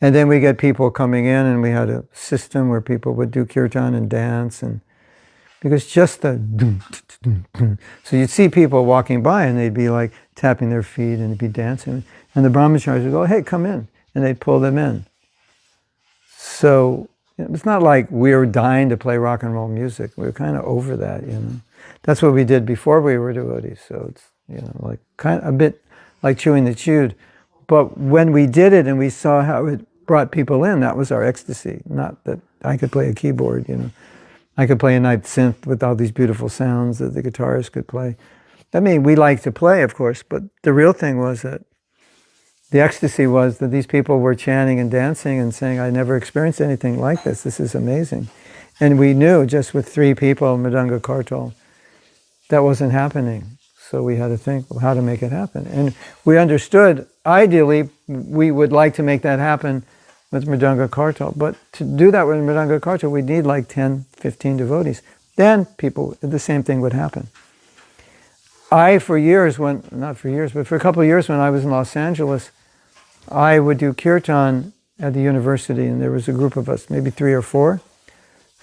And then we get people coming in, and we had a system where people would do kirtan and dance, and because just the so you'd see people walking by, and they'd be like tapping their feet and they'd be dancing, and the brahmacharis would go, "Hey, come in," and they'd pull them in. So it's not like we were dying to play rock and roll music. We were kind of over that, That's what we did before we were devotees. So it's like kind of a bit like chewing the chewed. But when we did it and we saw how it brought people in, that was our ecstasy. Not that I could play a keyboard, I could play a ninth synth with all these beautiful sounds that the guitarist could play. I mean, we like to play, of course, but the real thing was that the ecstasy was that these people were chanting and dancing and saying, I never experienced anything like this. This is amazing. And we knew just with 3 people, Mridanga Kartal, that wasn't happening. So we had to think, well, how to make it happen. And we understood, ideally, we would like to make that happen with Mridanga Kartal. But to do that with Mridanga Kartal, we'd need like 10, 15 devotees. Then the same thing would happen. For a couple of years when I was in Los Angeles, I would do kirtan at the university, and there was a group of us, maybe 3 or 4.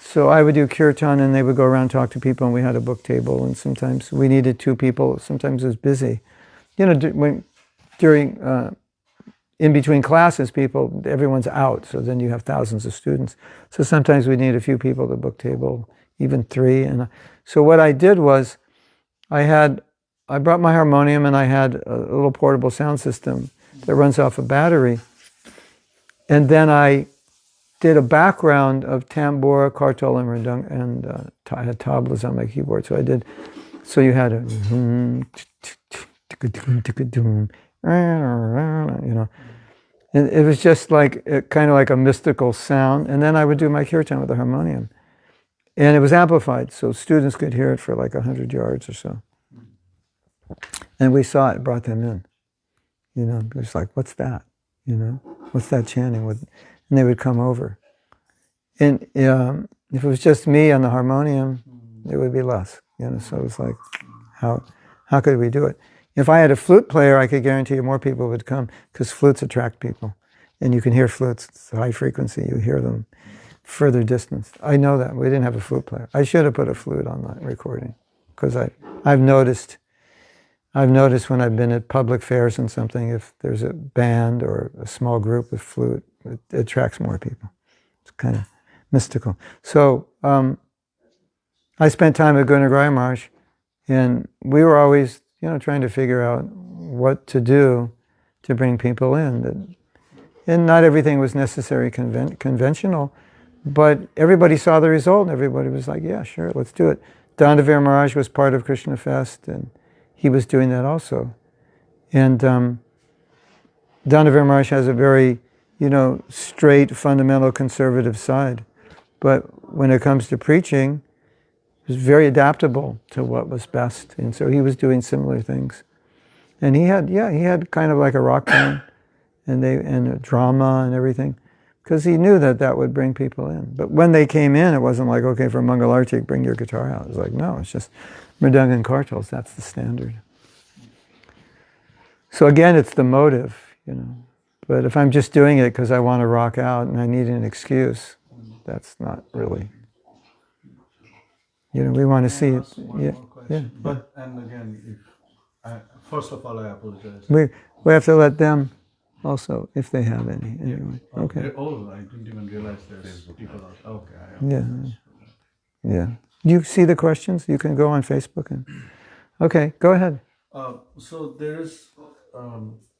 So I would do kirtan, and they would go around, talk to people, and we had a book table, and sometimes we needed 2 people. Sometimes it was busy. In between classes, everyone's out, so then you have thousands of students. So sometimes we need a few people at the book table, even 3. And so what I did was, I brought my harmonium, and I had a little portable sound system that runs off a battery. And then I did a background of tambura, kartal, and mridanga, and I had tablas on my keyboard. So you had and it was just like kind of like a mystical sound. And then I would do my kirtan with the harmonium, and it was amplified, so students could hear it for like 100 yards or so. And we saw it brought them in. It was like, what's that? What's that chanting? And they would come over. And if it was just me on the harmonium, it would be less. So it was like, how could we do it? If I had a flute player, I could guarantee you more people would come, because flutes attract people. And you can hear flutes, it's high frequency, you hear them further distance. I know that. We didn't have a flute player. I should have put a flute on the recording, because I've noticed when I've been at public fairs and something, if there's a band or a small group with flute, it attracts more people. It's kind of mystical. So I spent time with Gunagrai Maharaj, and we were always, trying to figure out what to do to bring people in. And not everything was necessarily conventional, but everybody saw the result, and everybody was like, yeah, sure, let's do it. Dandavir Maharaj was part of Krishna Fest, and he was doing that also. And Dandavir Maharaj has a very, straight, fundamental, conservative side. But when it comes to preaching, he was very adaptable to what was best. And so he was doing similar things. And he had kind of like a rock band and a drama and everything, because he knew that would bring people in. But when they came in, it wasn't like, okay, for Mangalarti, bring your guitar out. It was like, no, it's just mridanga and kartals. That's the standard. So again, it's the motive, But if I'm just doing it because I want to rock out and I need an excuse, that's not really. We want to see it. One more question. But, and again, first of all, I apologize. We have to let them also, if they have any. Anyway. Okay. Oh, I didn't even realize there's people out. Okay. Yeah. You see the questions? You can go on Facebook and. Okay, go ahead. So there is,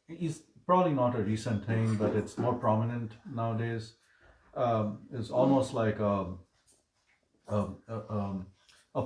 it's probably not a recent thing, but it's more prominent nowadays. It's almost like a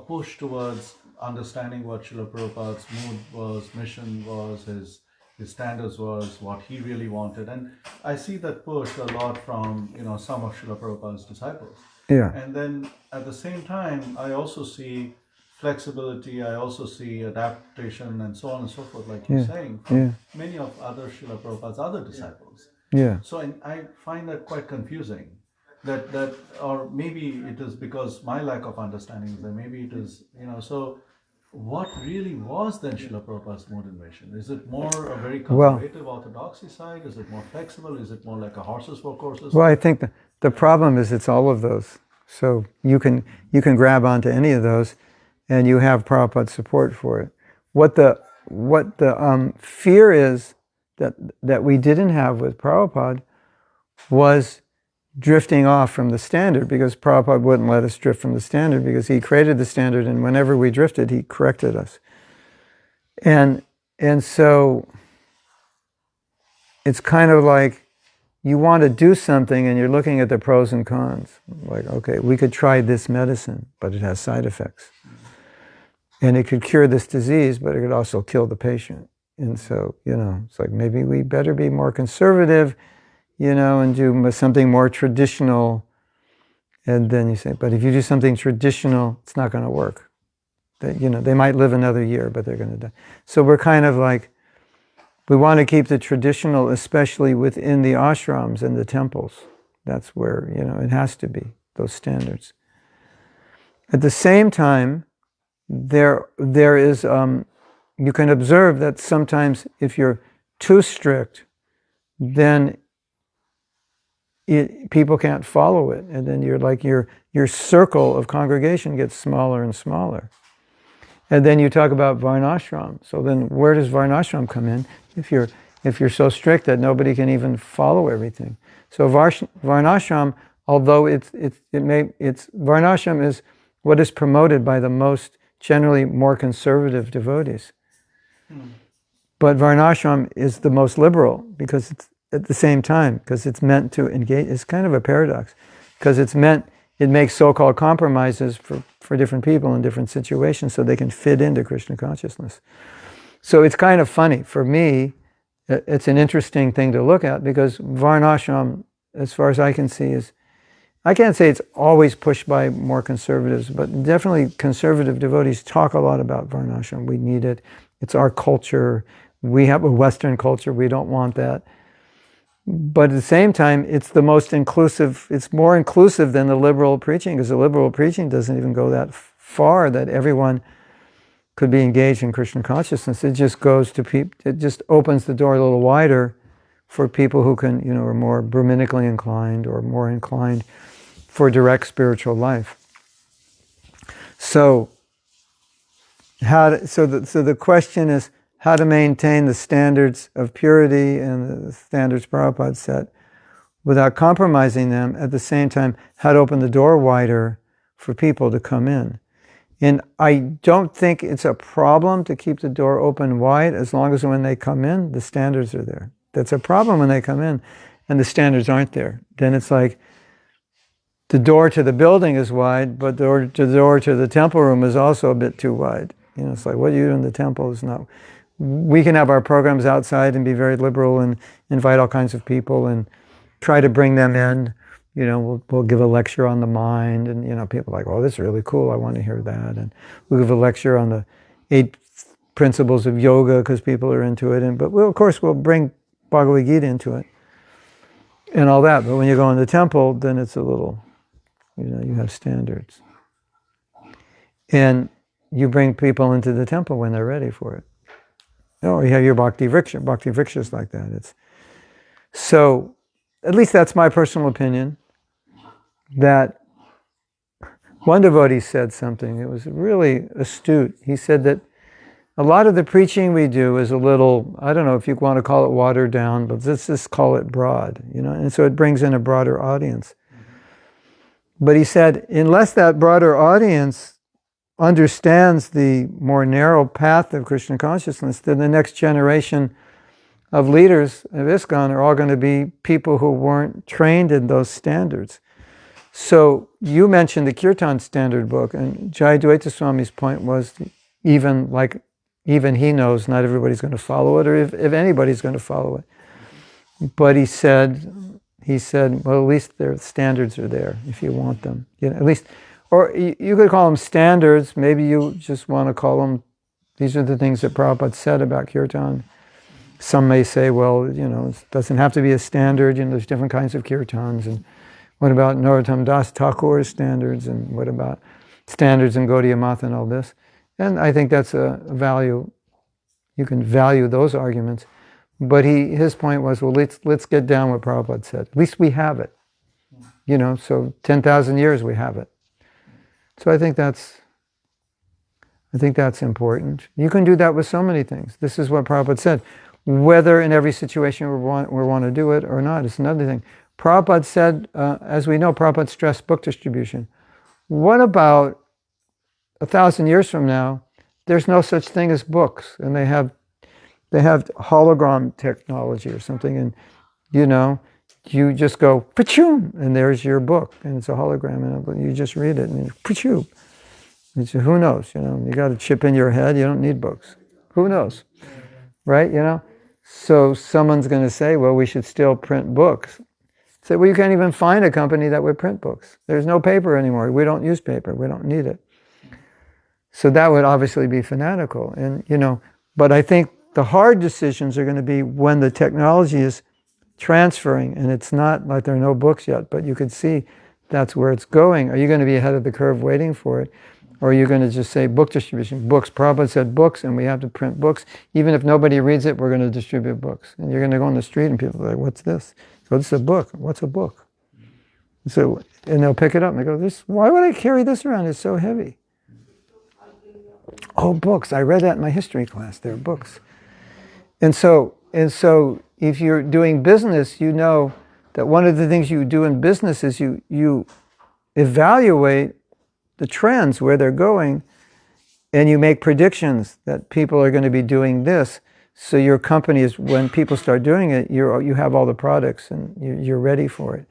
push towards understanding what Srila Prabhupada's mood was, mission was, his standards was, what he really wanted. And I see that push a lot from, some of Srila Prabhupada's disciples. Yeah. And then at the same time, I also see flexibility, I also see adaptation and so on and so forth, like you're saying, from many of other Srila Prabhupada's other disciples. Yeah. So I find that quite confusing. That or maybe it is because my lack of understanding, that maybe it is, so what really was then Srila Prabhupada's mood and mission? Is it more a very conservative orthodoxy side? Is it more flexible? Is it more like a horses for courses? Well, I think the problem is it's all of those. So you can grab onto any of those, and you have Prabhupada's support for it. What the fear is that we didn't have with Prabhupada was drifting off from the standard, because Prabhupada wouldn't let us drift from the standard, because he created the standard, and whenever we drifted, he corrected us. And so it's kind of like you want to do something and you're looking at the pros and cons. Like, okay, we could try this medicine, but it has side effects. And it could cure this disease, but it could also kill the patient. And so, it's like maybe we better be more conservative, and do something more traditional. And then you say, but if you do something traditional, it's not going to work. They might live another year, but they're going to die. So we're kind of like, we want to keep the traditional, especially within the ashrams and the temples. That's where, it has to be, those standards. At the same time, there is, you can observe that sometimes if you're too strict, then people can't follow it, and then you're like your circle of congregation gets smaller and smaller. And then you talk about varnashram. So then, where does varnashram come in? If you're so strict that nobody can even follow everything. So varnashram, although varnashram is what is promoted by the most generally more conservative devotees. But varnashram is the most liberal, because it's at the same time, because it's meant to engage. It's kind of a paradox, because it makes so-called compromises for different people in different situations so they can fit into Krishna consciousness. So it's kind of funny. For me, it's an interesting thing to look at, because varnashram, as far as I can see, I can't say it's always pushed by more conservatives, but definitely conservative devotees talk a lot about varnashram. We need it. It's our culture. We have a Western culture. We don't want that. But at the same time, it's the most inclusive, it's more inclusive than the liberal preaching, because the liberal preaching doesn't even go that far that everyone could be engaged in Krishna consciousness. It just goes to people, it just opens the door a little wider for people who can, are more Brahminically inclined or more inclined for direct spiritual life. So, the question is how to maintain the standards of purity and the standards Prabhupada set without compromising them. At the same time, how to open the door wider for people to come in. And I don't think it's a problem to keep the door open wide as long as when they come in, the standards are there. That's a problem when they come in and the standards aren't there. Then it's like the door to the building is wide, but the door to the temple room is also a bit too wide. You know, it's like what you do in the temple is not. We can have our programs outside and be very liberal and invite all kinds of people and try to bring them in. You know, we'll give a lecture on the mind, and you know, people are like, oh, this is really cool, I want to hear that. And we'll give a lecture on the 8 principles of yoga because people are into it. But of course we'll bring Bhagavad Gita into it and all that. But when you go in the temple, then it's a little, you know, you have standards. And you bring people into the temple when they're ready for it. Oh, you have your Bhakti Vriksha. Bhakti Vriksha is like that. So, at least that's my personal opinion, that one devotee said something, it was really astute. He said that a lot of the preaching we do is a little, I don't know if you want to call it watered down, but let's just call it broad, you know, and so it brings in a broader audience. But he said, unless that broader audience understands the more narrow path of Krishna consciousness, then the next generation of leaders of ISKCON are all going to be people who weren't trained in those standards. So you mentioned the Kirtan standard book, and Jayadvaita Swami's point was even he knows not everybody's going to follow it, or if anybody's going to follow it. But he said, well, at least their standards are there if you want them. You know, at least, or you could call them standards. Maybe you just want to call them, these are the things that Prabhupada said about Kirtan. Some may say, well, you know, it doesn't have to be a standard. You know, there's different kinds of kirtans. And what about Narottam Das Thakur's standards? And what about standards in Gaudiya Math and all this? And I think that's a value. You can value those arguments. But his point was, well, let's get down what Prabhupada said. At least we have it. You know, so 10,000 years we have it. So I think that's important. You can do that with so many things. This is what Prabhupada said. Whether in every situation we want to do it or not, it's another thing. Prabhupada said, as we know, Prabhupada stressed book distribution. What about 1,000 years from now, there's no such thing as books, and they have hologram technology or something, and you know, you just go, pachum, and there's your book, and it's a hologram, and you just read it, and pachum. Who knows, you know, you got a chip in your head, you don't need books. Who knows, right, you know? So someone's going to say, well, we should still print books. Say, well, you can't even find a company that would print books. There's no paper anymore. We don't use paper. We don't need it. So that would obviously be fanatical. And, you know, but I think the hard decisions are going to be when the technology is transferring, and it's not like there are no books yet, but you could see that's where it's going. Are you going to be ahead of the curve waiting for it? Or are you going to just say book distribution, books? Prabhupada said books, and we have to print books. Even if nobody reads it, we're going to distribute books. And you're going to go on the street, and people are like, what's this? So this is a book. What's a book? So, and they'll pick it up, and they go, why would I carry this around? It's so heavy. Oh, books. I read that in my history class. They're books. And so if you're doing business, you know that one of the things you do in business is you evaluate the trends, where they're going, and you make predictions that people are going to be doing this. So your company is, when people start doing it, you have all the products and you're ready for it.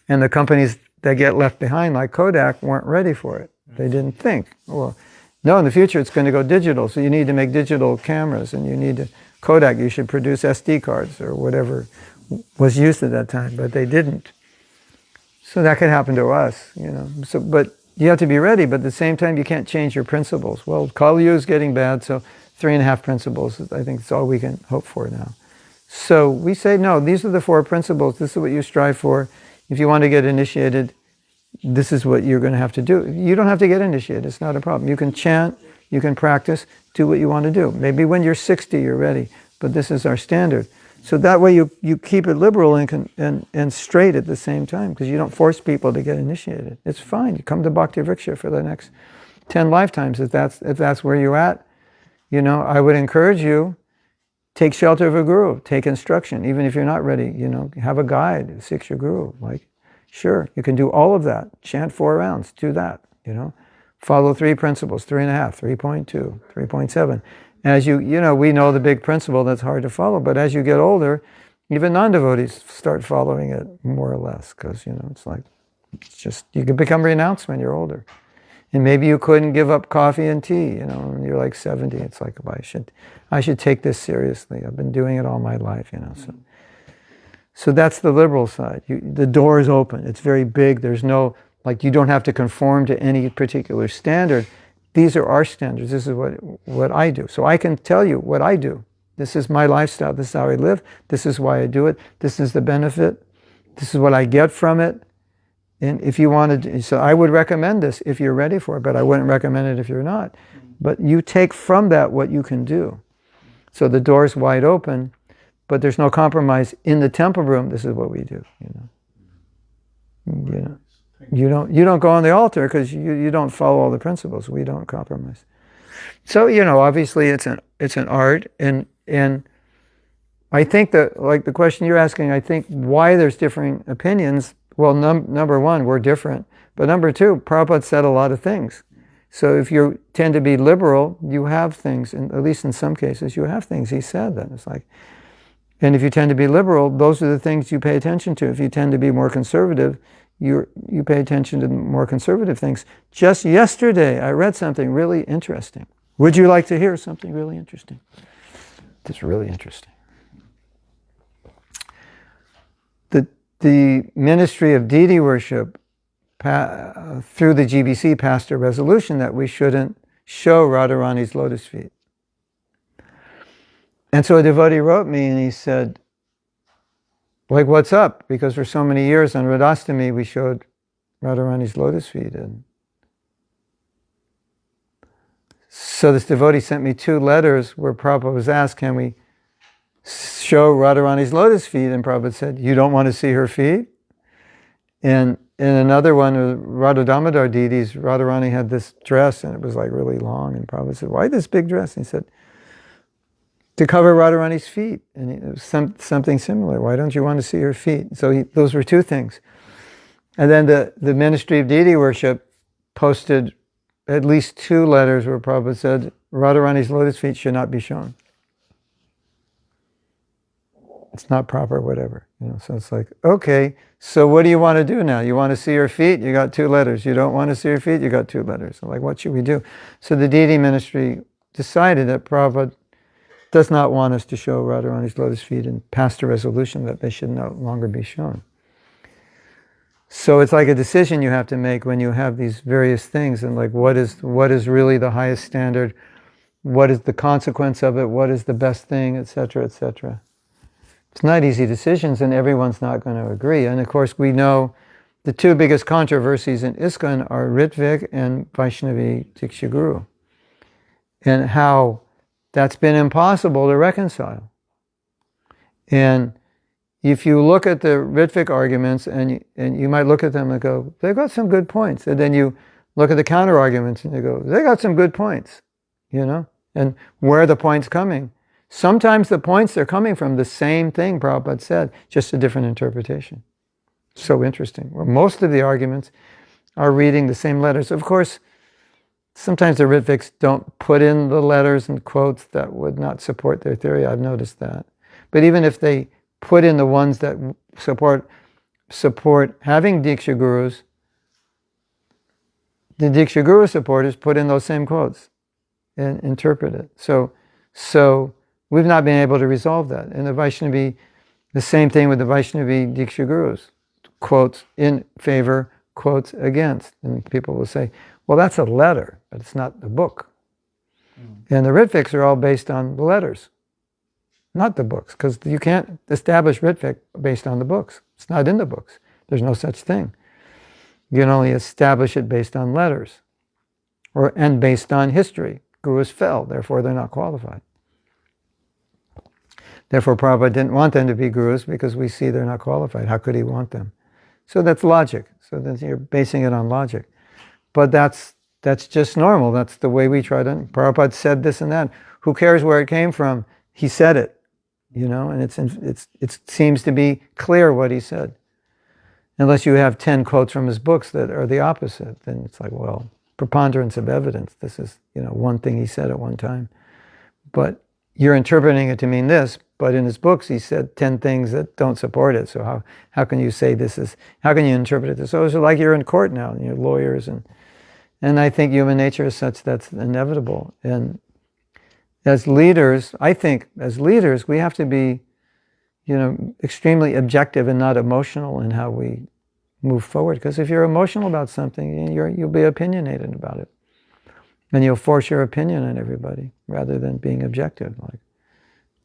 And the companies that get left behind, like Kodak, weren't ready for it. They didn't think, well, no, in the future it's going to go digital, so you need to make digital cameras, and you need to, Kodak, you should produce SD cards or whatever was used at that time, but they didn't. So that could happen to us, you know. So, but you have to be ready, but at the same time, you can't change your principles. Well, Kali Yuga is getting bad, so 3.5 principles, I think, is all we can hope for now. So we say, no, these are the 4 principles. This is what you strive for. If you want to get initiated, this is what you're going to have to do. You don't have to get initiated. It's not a problem. You can chant, you can practice, do what you want to do. Maybe when you're 60, you're ready, but this is our standard. So that way you keep it liberal and straight at the same time, because you don't force people to get initiated. It's fine. You come to Bhakti Vriksha for the next 10 lifetimes if that's where you're at. I would encourage you, take shelter of a guru, take instruction, even if you're not ready, have a guide, seek your guru. Like, sure, you can do all of that. Chant 4 rounds, do that, Follow 3 principles, 3.5, 3.2, 3.7. As we know the big principle that's hard to follow, but as you get older, even non-devotees start following it more or less, because, it's just, you can become renounced when you're older. And maybe you couldn't give up coffee and tea, when you're like 70. It's like, well, I should take this seriously. I've been doing it all my life, So that's the liberal side. The door is open. It's very big. There's no, you don't have to conform to any particular standard. These are our standards. This is what I do. So I can tell you what I do. This is my lifestyle. This is how I live. This is why I do it. This is the benefit. This is what I get from it. And if you wanted, so I would recommend this if you're ready for it, but I wouldn't recommend it if you're not. But you take from that what you can do. So the door's wide open, but there's no compromise in the temple room. This is what we do. You don't go on the altar because you don't follow all the principles. We don't compromise. So obviously it's an art, and I think that, like the question you're asking, I think why there's differing opinions. Well, number one, we're different, but number two, Prabhupada said a lot of things. So if you tend to be liberal, you have things, and at least in some cases, you have things he said. Then it's like, and if you tend to be liberal, those are the things you pay attention to. If you tend to be more conservative, you pay attention to more conservative things. Just yesterday, I read something really interesting. Would you like to hear something really interesting? It's really interesting. The Ministry of Deity Worship through the GBC passed a resolution that we shouldn't show Radharani's lotus feet. And so a devotee wrote me and he said, what's up? Because for so many years on Radhastami we showed Radharani's lotus feet. And so this devotee sent me 2 letters where Prabhupada was asked, can we show Radharani's lotus feet? And Prabhupada said, you don't want to see her feet? And in another one, Radha Damodar deities, Radharani had this dress and it was really long. And Prabhupada said, why this big dress? And he said, to cover Radharani's feet. And it was something similar. Why don't you want to see her feet? So those were 2 things. And then the Ministry of Deity Worship posted at least 2 letters where Prabhupada said, Radharani's lotus feet should not be shown. It's not proper, whatever. So it's like, okay, so what do you want to do now? You want to see her feet? You got 2 letters. You don't want to see her feet? You got 2 letters. So what should we do? So the deity ministry decided that Prabhupada does not want us to show Radharani's lotus feet and passed a resolution that they should no longer be shown. So it's like a decision you have to make when you have these various things, and what is really the highest standard? What is the consequence of it? What is the best thing, etc., etc. It's not easy decisions, and everyone's not going to agree. And of course, we know the 2 biggest controversies in ISKCON are Ritvik and Vaishnavi Diksha Guru, and how that's been impossible to reconcile. And if you look at the Ritvik arguments, and you might look at them and go, they've got some good points. And then you look at the counter arguments and you go, they got some good points, And where are the points coming? Sometimes the points are coming from the same thing Prabhupada said, just a different interpretation. So interesting. Well, most of the arguments are reading the same letters. Of course, sometimes the Ritviks don't put in the letters and quotes that would not support their theory. I've noticed that. But even if they put in the ones that support having Diksha Gurus, the Diksha Guru supporters put in those same quotes and interpret it. So we've not been able to resolve that. And the Vaishnavi, the same thing with the Vaishnavi Diksha Gurus. Quotes in favor, quotes against. And people will say, well, that's a letter, but it's not the book. And the Ritviks are all based on the letters, not the books, because you can't establish Ritvik based on the books. It's not in the books. There's no such thing. You can only establish it based on letters and based on history. Gurus fell, therefore they're not qualified. Therefore, Prabhupada didn't want them to be gurus because we see they're not qualified. How could he want them? So that's logic. So then you're basing it on logic. But that's just normal. That's the way we try to. Prabhupada said this and that. Who cares where it came from? He said it, and it seems to be clear what he said. Unless you have 10 quotes from his books that are the opposite, then it's like, well, preponderance of evidence. This is, one thing he said at one time. But you're interpreting it to mean this, but in his books he said 10 things that don't support it. So how can you say how can you interpret it this? So it's like you're in court now, and you're lawyers, and I think human nature is such that's inevitable. And as leaders, we have to be, extremely objective and not emotional in how we move forward. Because if you're emotional about something, you'll be opinionated about it. And you'll force your opinion on everybody rather than being objective. Like,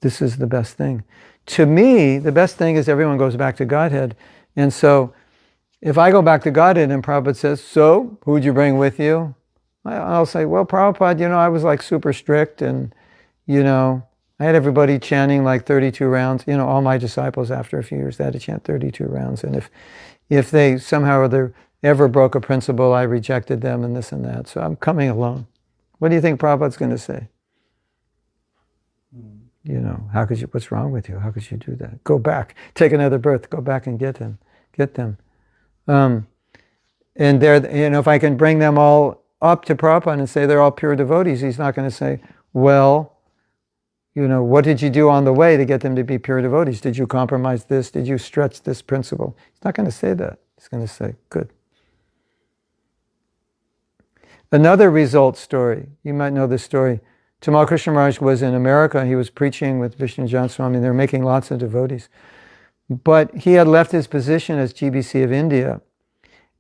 this is the best thing. To me, the best thing is everyone goes back to Godhead. And so, if I go back to Godhead and Prabhupada says, so, who'd you bring with you? I'll say, well, Prabhupada, I was like super strict and, I had everybody chanting like 32 rounds. All my disciples after a few years, they had to chant 32 rounds. And if they somehow or other ever broke a principle, I rejected them and this and that. So I'm coming alone. What do you think Prabhupada's going to say? How could you, what's wrong with you? How could you do that? Go back, take another birth, go back and get them. And if I can bring them all up to Prabhupada and say they're all pure devotees, he's not going to say, well, what did you do on the way to get them to be pure devotees? Did you compromise this? Did you stretch this principle? He's not going to say that. He's going to say, good. Another result story, you might know this story. Tamal Krishna Maharaj was in America. He was preaching with Vishnu Jan Swami. They were making lots of devotees. But he had left his position as GBC of India.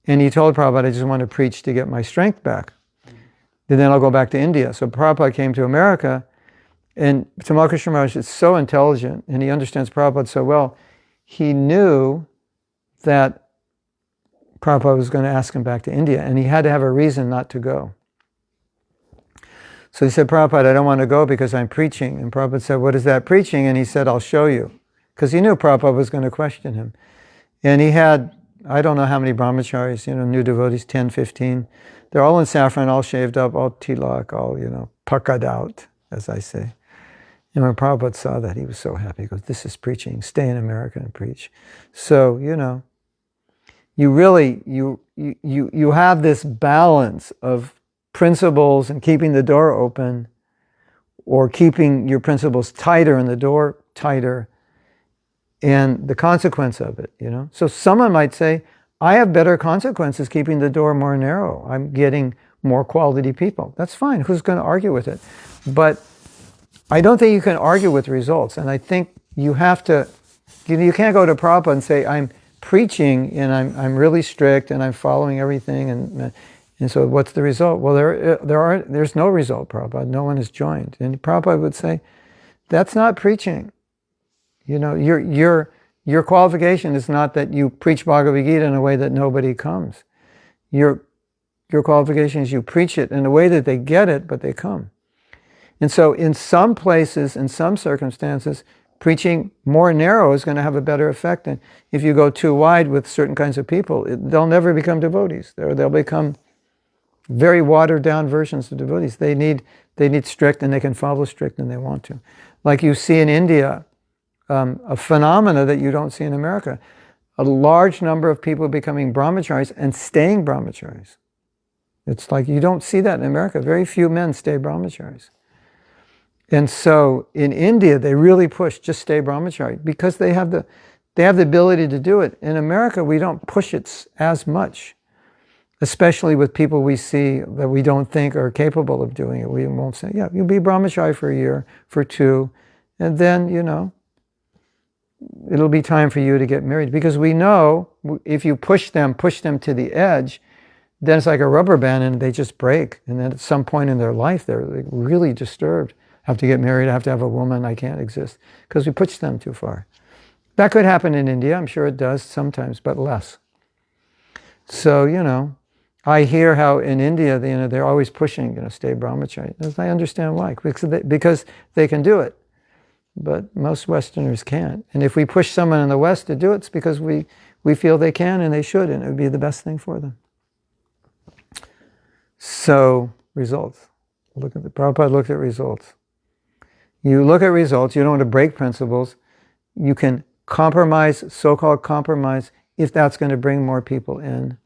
And he told Prabhupada, I just want to preach to get my strength back. And then I'll go back to India. So Prabhupada came to America. And Tamal Krishna Maharaj is so intelligent, and he understands Prabhupada so well. He knew that Prabhupada was going to ask him back to India, and he had to have a reason not to go. So he said, Prabhupada, I don't want to go because I'm preaching. And Prabhupada said, what is that preaching? And he said, I'll show you. Because he knew Prabhupada was going to question him. And he had, I don't know how many brahmacharis, new devotees, 10, 15. They're all in saffron, all shaved up, all tilak, all, puckered out, as I say. And when Prabhupada saw that, he was so happy. He goes, this is preaching. Stay in America and preach. So, you really, you have this balance of principles and keeping the door open, or keeping your principles tighter and the door tighter, and the consequence of it, So someone might say, I have better consequences keeping the door more narrow. I'm getting more quality people. That's fine. Who's going to argue with it? But I don't think you can argue with results. And I think you have to, you can't go to Prabhupada and say, I'm preaching and I'm really strict and I'm following everything. And so what's the result? Well, there's no result, Prabhupada. No one has joined. And Prabhupada would say, that's not preaching. Your qualification is not that you preach Bhagavad Gita in a way that nobody comes. Your qualification is you preach it in a way that they get it, but they come. And so in some places, in some circumstances, preaching more narrow is going to have a better effect than if you go too wide with certain kinds of people. They'll never become devotees. They'll become very watered down versions of devotees. They need strict, and they can follow strict when they want to. Like you see in India, a phenomena that you don't see in America. A large number of people becoming brahmacharis and staying brahmacharis. It's like you don't see that in America. Very few men stay brahmacharis. And so in India, they really push, just stay brahmachari, because they have the ability to do it. In America, we don't push it as much, especially with people we see that we don't think are capable of doing it. We won't say, yeah, you'll be brahmachari for a year, for 2, and then, it'll be time for you to get married. Because we know if you push them to the edge, then it's like a rubber band and they just break. And then at some point in their life, they're like really disturbed. I have to get married, I have to have a woman, I can't exist. Because we push them too far. That could happen in India, I'm sure it does sometimes, but less. So, I hear how in India, they're always pushing, stay brahmachari. I understand why, because they can do it. but most Westerners can't. And if we push someone in the West to do it, it's because we feel they can and they should, and it would be the best thing for them. So, results. Prabhupada looked at results. You look at results, you don't want to break principles. You can compromise, so-called compromise, if that's going to bring more people in.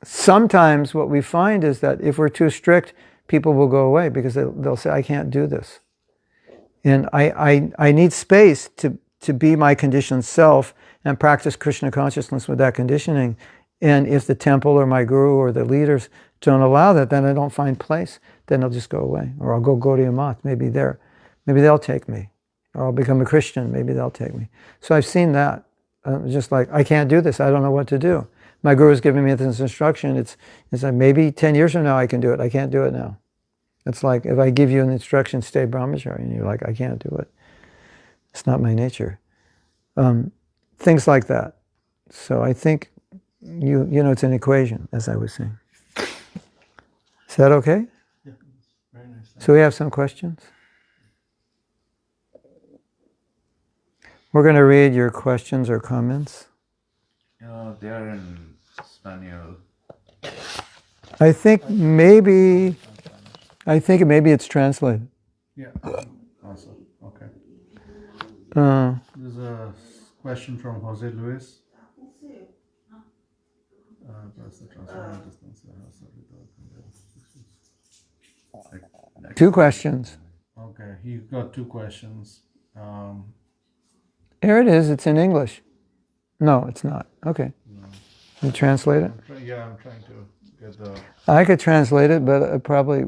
Sometimes what we find is that if we're too strict, people will go away because they'll say, I can't do this. And I need space to be my conditioned self and practice Krishna consciousness with that conditioning. And if the temple or my guru or the leaders don't allow that, then I don't find place. Then I'll just go away. Or I'll go Gaudiya Math. Maybe they'll take me. Or I'll become a Christian. Maybe they'll take me. So I've seen that. Just like, I can't do this. I don't know what to do. My guru's giving me this instruction. It's like, maybe 10 years from now I can do it. I can't do it now. It's like, if I give you an instruction, stay brahmachari, and you're like, I can't do it. It's not my nature. Things like that. So I think, you know, it's an equation, as I was saying. Is that okay? Yeah, very nice. So we have some questions? We're going to read your questions or comments. They are in Spanish. I think maybe it's translated. Yeah, awesome. Okay. Uh, There's a question from Jose Luis. Two questions. Okay, he got two questions. Here it is. It's in English. No, it's not. Okay. No. You translate it? I'm trying to get the... I could translate it, but probably...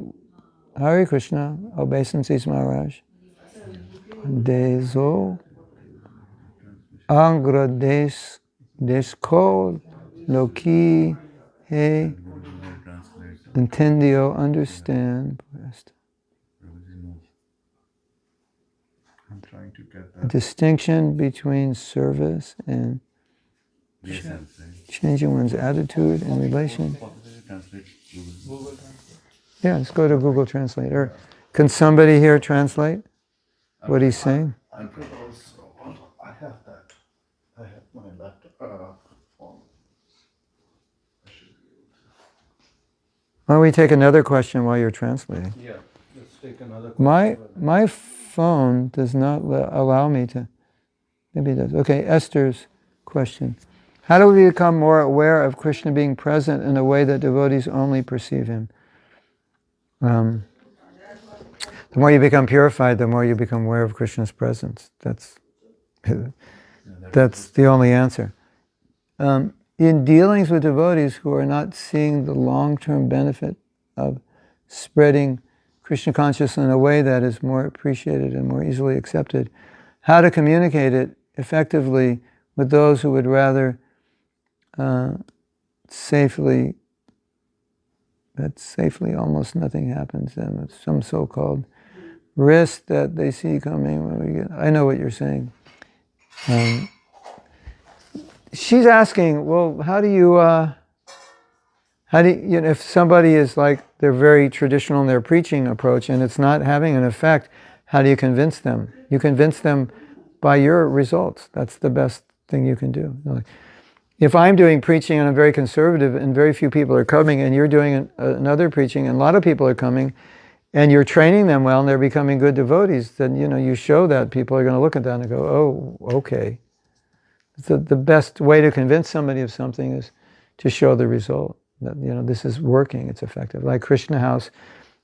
Hare Krishna, obeisances Maharaj. Deso Angra Desco Loki He Entendio understand. I'm trying to get A that. distinction between service and changing one's attitude in relation. Yeah, let's go to Google Translate. Or can somebody here translate what he's saying? I could also... I have that. I have my laptop. Phone. Why don't we take another question while you're translating? Yeah, let's take another question. My phone does not allow me to. Maybe it does. Okay, Esther's question. How do we become more aware of Krishna being present in a way that devotees only perceive him? The more you become purified, the more you become aware of Krishna's presence. That's the only answer. In dealings with devotees who are not seeing the long-term benefit of spreading Krishna consciousness in a way that is more appreciated and more easily accepted, how to communicate it effectively with those who would rather safely almost nothing happens to them. It's some so-called risk that they see coming when we get... I know what you're saying. She's asking, well, how do you if somebody is like, they're very traditional in their preaching approach and it's not having an effect, how do you convince them? You convince them by your results. That's the best thing you can do. If I'm doing preaching and I'm very conservative and very few people are coming, and you're doing another preaching and a lot of people are coming, and you're training them well and they're becoming good devotees, then you show that, people are going to look at that and go, oh, okay. The best way to convince somebody of something is to show the result. That this is working, it's effective. Like Krishna House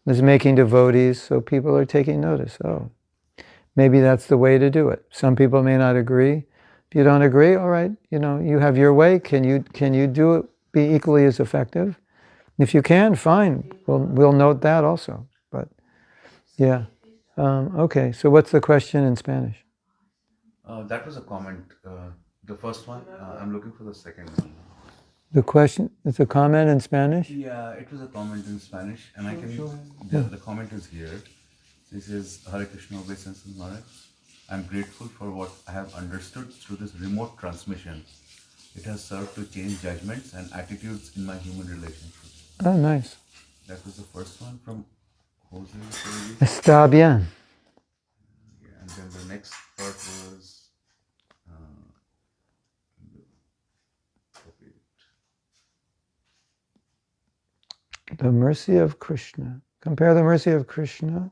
is making devotees, so people are taking notice. Oh, maybe that's the way to do it. Some people may not agree. If you don't agree, all right, you have your way. Can you do it, be equally as effective? If you can, fine. We'll note that also. But yeah, okay. So what's the question in Spanish? That was a comment. The first one. I'm looking for the second one. The question, it's a comment in Spanish? Yeah, it was a comment in Spanish, and I can. The comment is here. This is Hare Krishna obeisances Maharaj. I'm grateful for what I have understood through this remote transmission. It has served to change judgments and attitudes in my human relationships. Oh, nice. That was the first one from Jose. Está bien. then the next part was the mercy of Krishna. Compare the mercy of Krishna.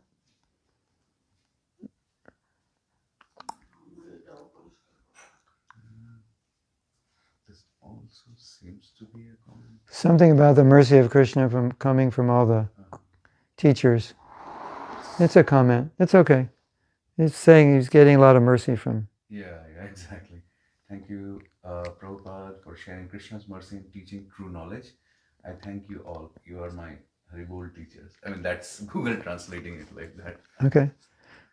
this also seems to be a comment. Something about the mercy of Krishna from coming from all the teachers. It's a comment. It's okay. It's saying he's getting a lot of mercy from. Yeah, exactly. Thank you, Prabhupada, for sharing Krishna's mercy and teaching true knowledge. I thank you all. You are my Haribol teachers. I mean, that's Google translating it like that. Okay.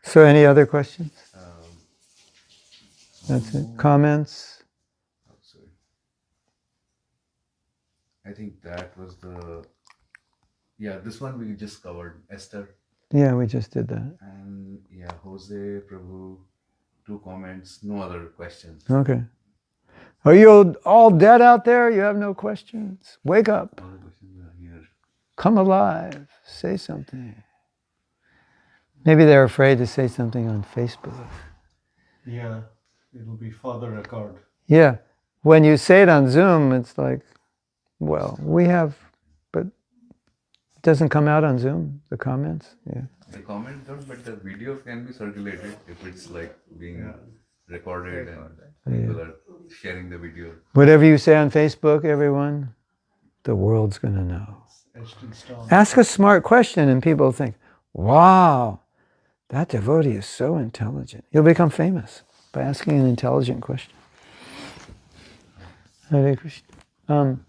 So any other questions? Um, That's it. Comments? Oh, sorry. I think that was the. Yeah, this one we just covered. Esther. Yeah, we just did that. And yeah, Jose, Prabhu, 2 comments, no other questions. Okay. Are you all dead out there? You have no questions? Wake up. All the questions are here. Come alive. Say something. Maybe they're afraid to say something on Facebook. Yeah, it'll be further record. Yeah. When you say it on Zoom, it's like, well, we have, but it doesn't come out on Zoom, the comments. Yeah. The comment don't, but the video can be circulated if it's like being recorded and people are sharing the video. Whatever you say on Facebook, everyone, the world's going to know. Etched in stone. Ask a smart question and people think, wow, that devotee is so intelligent. You'll become famous by asking an intelligent question. Hare Krishna.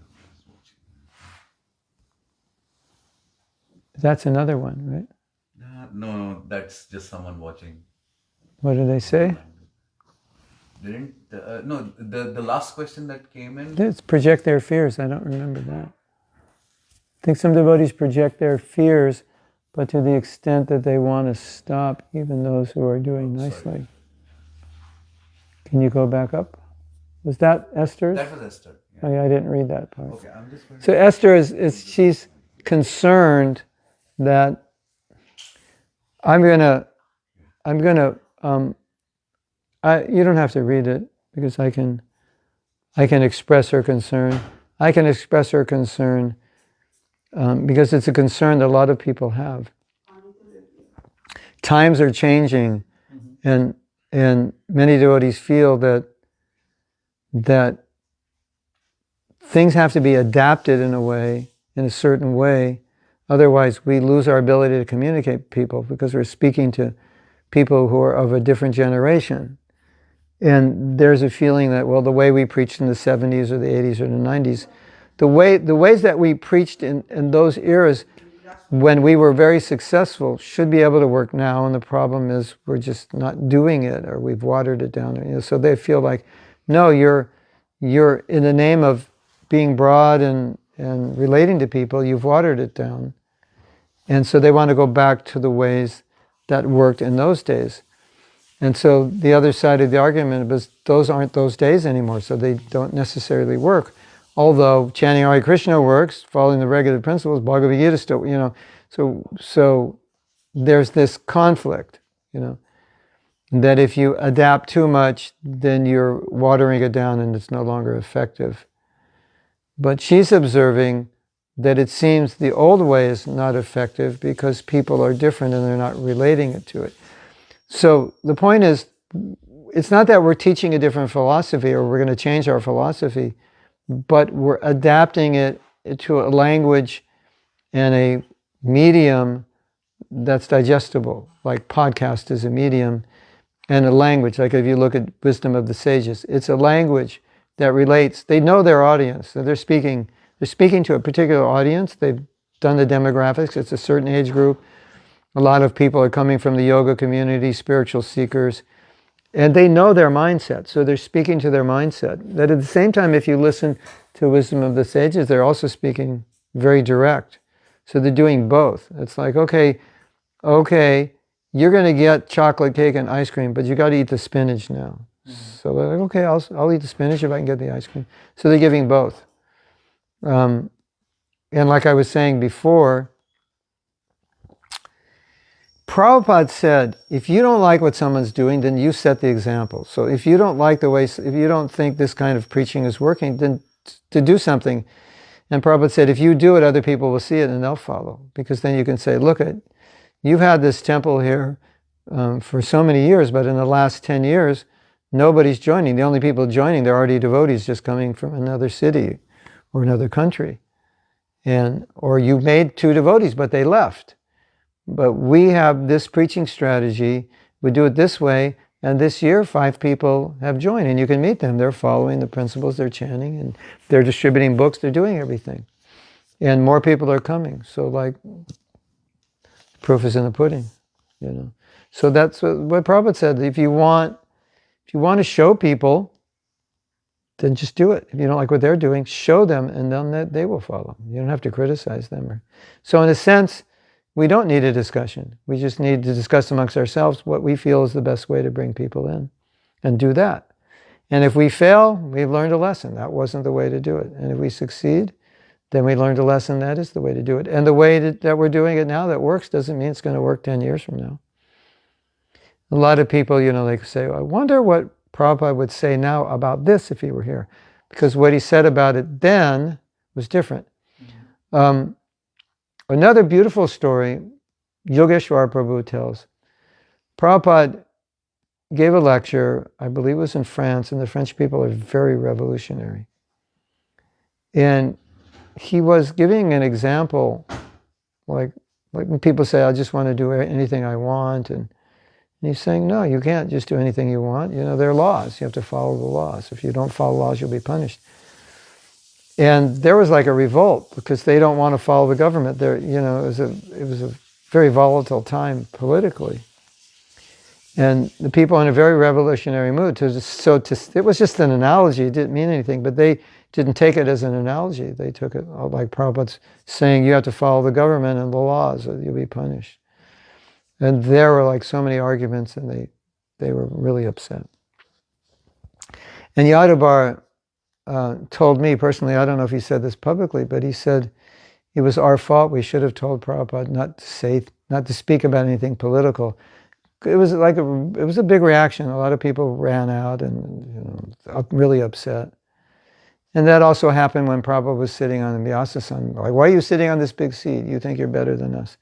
That's another one, right? No, that's just someone watching. What do they say? Didn't no the last question that came in. It's project their fears. I don't remember that. I think some devotees project their fears, but to the extent that they want to stop even those who are doing nicely. Sorry. Can you go back up? Was that Esther's? That was Esther. Yeah. Oh yeah, I didn't read that part. Okay, I'm just going So Esther is she's concerned that I'm gonna you don't have to read it because I can express her concern. I can express her concern because it's a concern that a lot of people have. Times are changing, and many devotees feel that things have to be adapted in a certain way. Otherwise, we lose our ability to communicate with people because we're speaking to people who are of a different generation. And there's a feeling that, well, the way we preached in the 70s or the 80s or the 90s, the ways that we preached in those eras when we were very successful should be able to work now, and the problem is we're just not doing it, or we've watered it down. So they feel like, no, you're in the name of being broad and relating to people, you've watered it down. And so they want to go back to the ways that worked in those days. And so the other side of the argument is those aren't those days anymore, so they don't necessarily work. Although chanting Hare Krishna works, following the regulative principles, Bhagavad Gita still, so there's this conflict, that if you adapt too much, then you're watering it down and it's no longer effective. But she's observing that it seems the old way is not effective because people are different and they're not relating it to it. So the point is, it's not that we're teaching a different philosophy or we're going to change our philosophy, but we're adapting it to a language and a medium that's digestible, like podcast is a medium, and a language, like if you look at Wisdom of the Sages, it's a language that relates. They know their audience, so they're speaking to a particular audience. They've done the demographics. It's a certain age group. A lot of people are coming from the yoga community, spiritual seekers, and they know their mindset, so they're speaking to their mindset. That at the same time, if you listen to Wisdom of the Sages, they're also speaking very direct. So they're doing both. It's like, okay, you're going to get chocolate cake and ice cream, but you got to eat the spinach now. So they're like, okay, I'll eat the spinach if I can get the ice cream. So they're giving both. And like I was saying before, Prabhupada said, if you don't like what someone's doing, then you set the example. So if you don't like the way, if you don't think this kind of preaching is working, then to do something. And Prabhupada said, if you do it, other people will see it and they'll follow. Because then you can say, look, you've had this temple here for so many years, but in the last 10 years, nobody's joining. The only people joining, they're already devotees just coming from another city or another country. Or you made 2 devotees, but they left. But we have this preaching strategy. We do it this way. And this year, 5 people have joined. And you can meet them. They're following the principles. They're chanting. And they're distributing books. They're doing everything. And more people are coming. So like, proof is in the pudding. So that's what Prabhupada said. If you want to show people, then just do it. If you don't like what they're doing, show them, and then they will follow. You don't have to criticize them. So in a sense, we don't need a discussion. We just need to discuss amongst ourselves what we feel is the best way to bring people in, and do that. And if we fail, we've learned a lesson. That wasn't the way to do it. And if we succeed, then we learned a lesson. That is the way to do it. And the way that we're doing it now that works doesn't mean it's going to work 10 years from now. A lot of people, they say, I wonder what Prabhupada would say now about this if he were here. Because what he said about it then was different. Another beautiful story, Yogeshwar Prabhu tells. Prabhupada gave a lecture, I believe it was in France, and the French people are very revolutionary. And he was giving an example, like when people say, I just want to do anything I want, and he's saying, no, you can't just do anything you want. There are laws. You have to follow the laws. If you don't follow laws, you'll be punished. And there was like a revolt because they don't want to follow the government. It was a very volatile time politically. And the people in a very revolutionary mood. It was just an analogy. It didn't mean anything, but they didn't take it as an analogy. They took it like Prabhupada's saying, you have to follow the government and the laws or you'll be punished. And there were like so many arguments, and they were really upset. And Yadabar told me personally, I don't know if he said this publicly, but he said it was our fault. We should have told Prabhupada not to speak about anything political. It was a big reaction. A lot of people ran out and really upset. And that also happened when Prabhupada was sitting on the Vyāsasan. Like, why are you sitting on this big seat? You think you're better than us?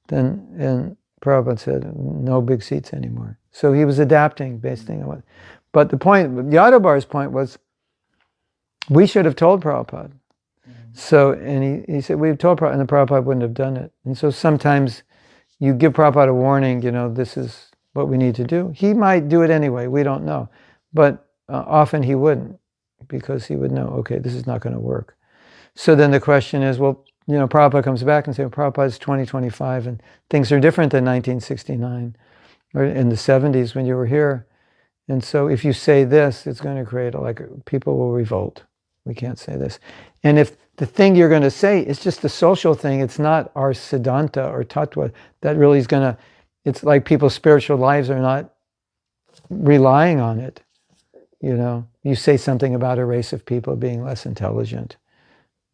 And Prabhupada said, no big seats anymore. So he was adapting based on what. But the point, Yadabar's point was, we should have told Prabhupada. So, and he said, we've told Prabhupada, and the Prabhupada wouldn't have done it. And so sometimes you give Prabhupada a warning, this is what we need to do. He might do it anyway, we don't know. But often he wouldn't, because he would know, okay, this is not going to work. So then the question is, well, Prabhupada comes back and says, Prabhupada's 2025 and things are different than 1969 or in the 70s when you were here. And so if you say this, it's going to create people will revolt. We can't say this. And if the thing you're going to say is just a social thing, it's not our siddhanta or tattva that really is going to, it's like people's spiritual lives are not relying on it. You say something about a race of people being less intelligent.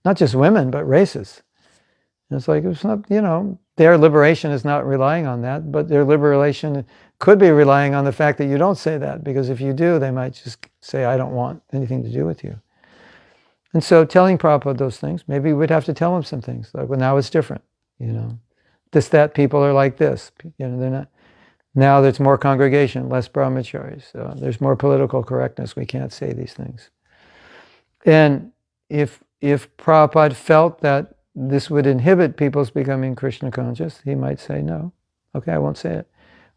Not just women, but races. And it's not, their liberation is not relying on that, but their liberation could be relying on the fact that you don't say that, because if you do, they might just say, I don't want anything to do with you. And so telling Prabhupada those things, maybe we'd have to tell him some things, like, well, now it's different, that people are like this, they're not. Now there's more congregation, less brahmacharis, so there's more political correctness, we can't say these things. And if Prabhupada felt that this would inhibit people's becoming Krishna conscious, he might say, no, okay, I won't say it.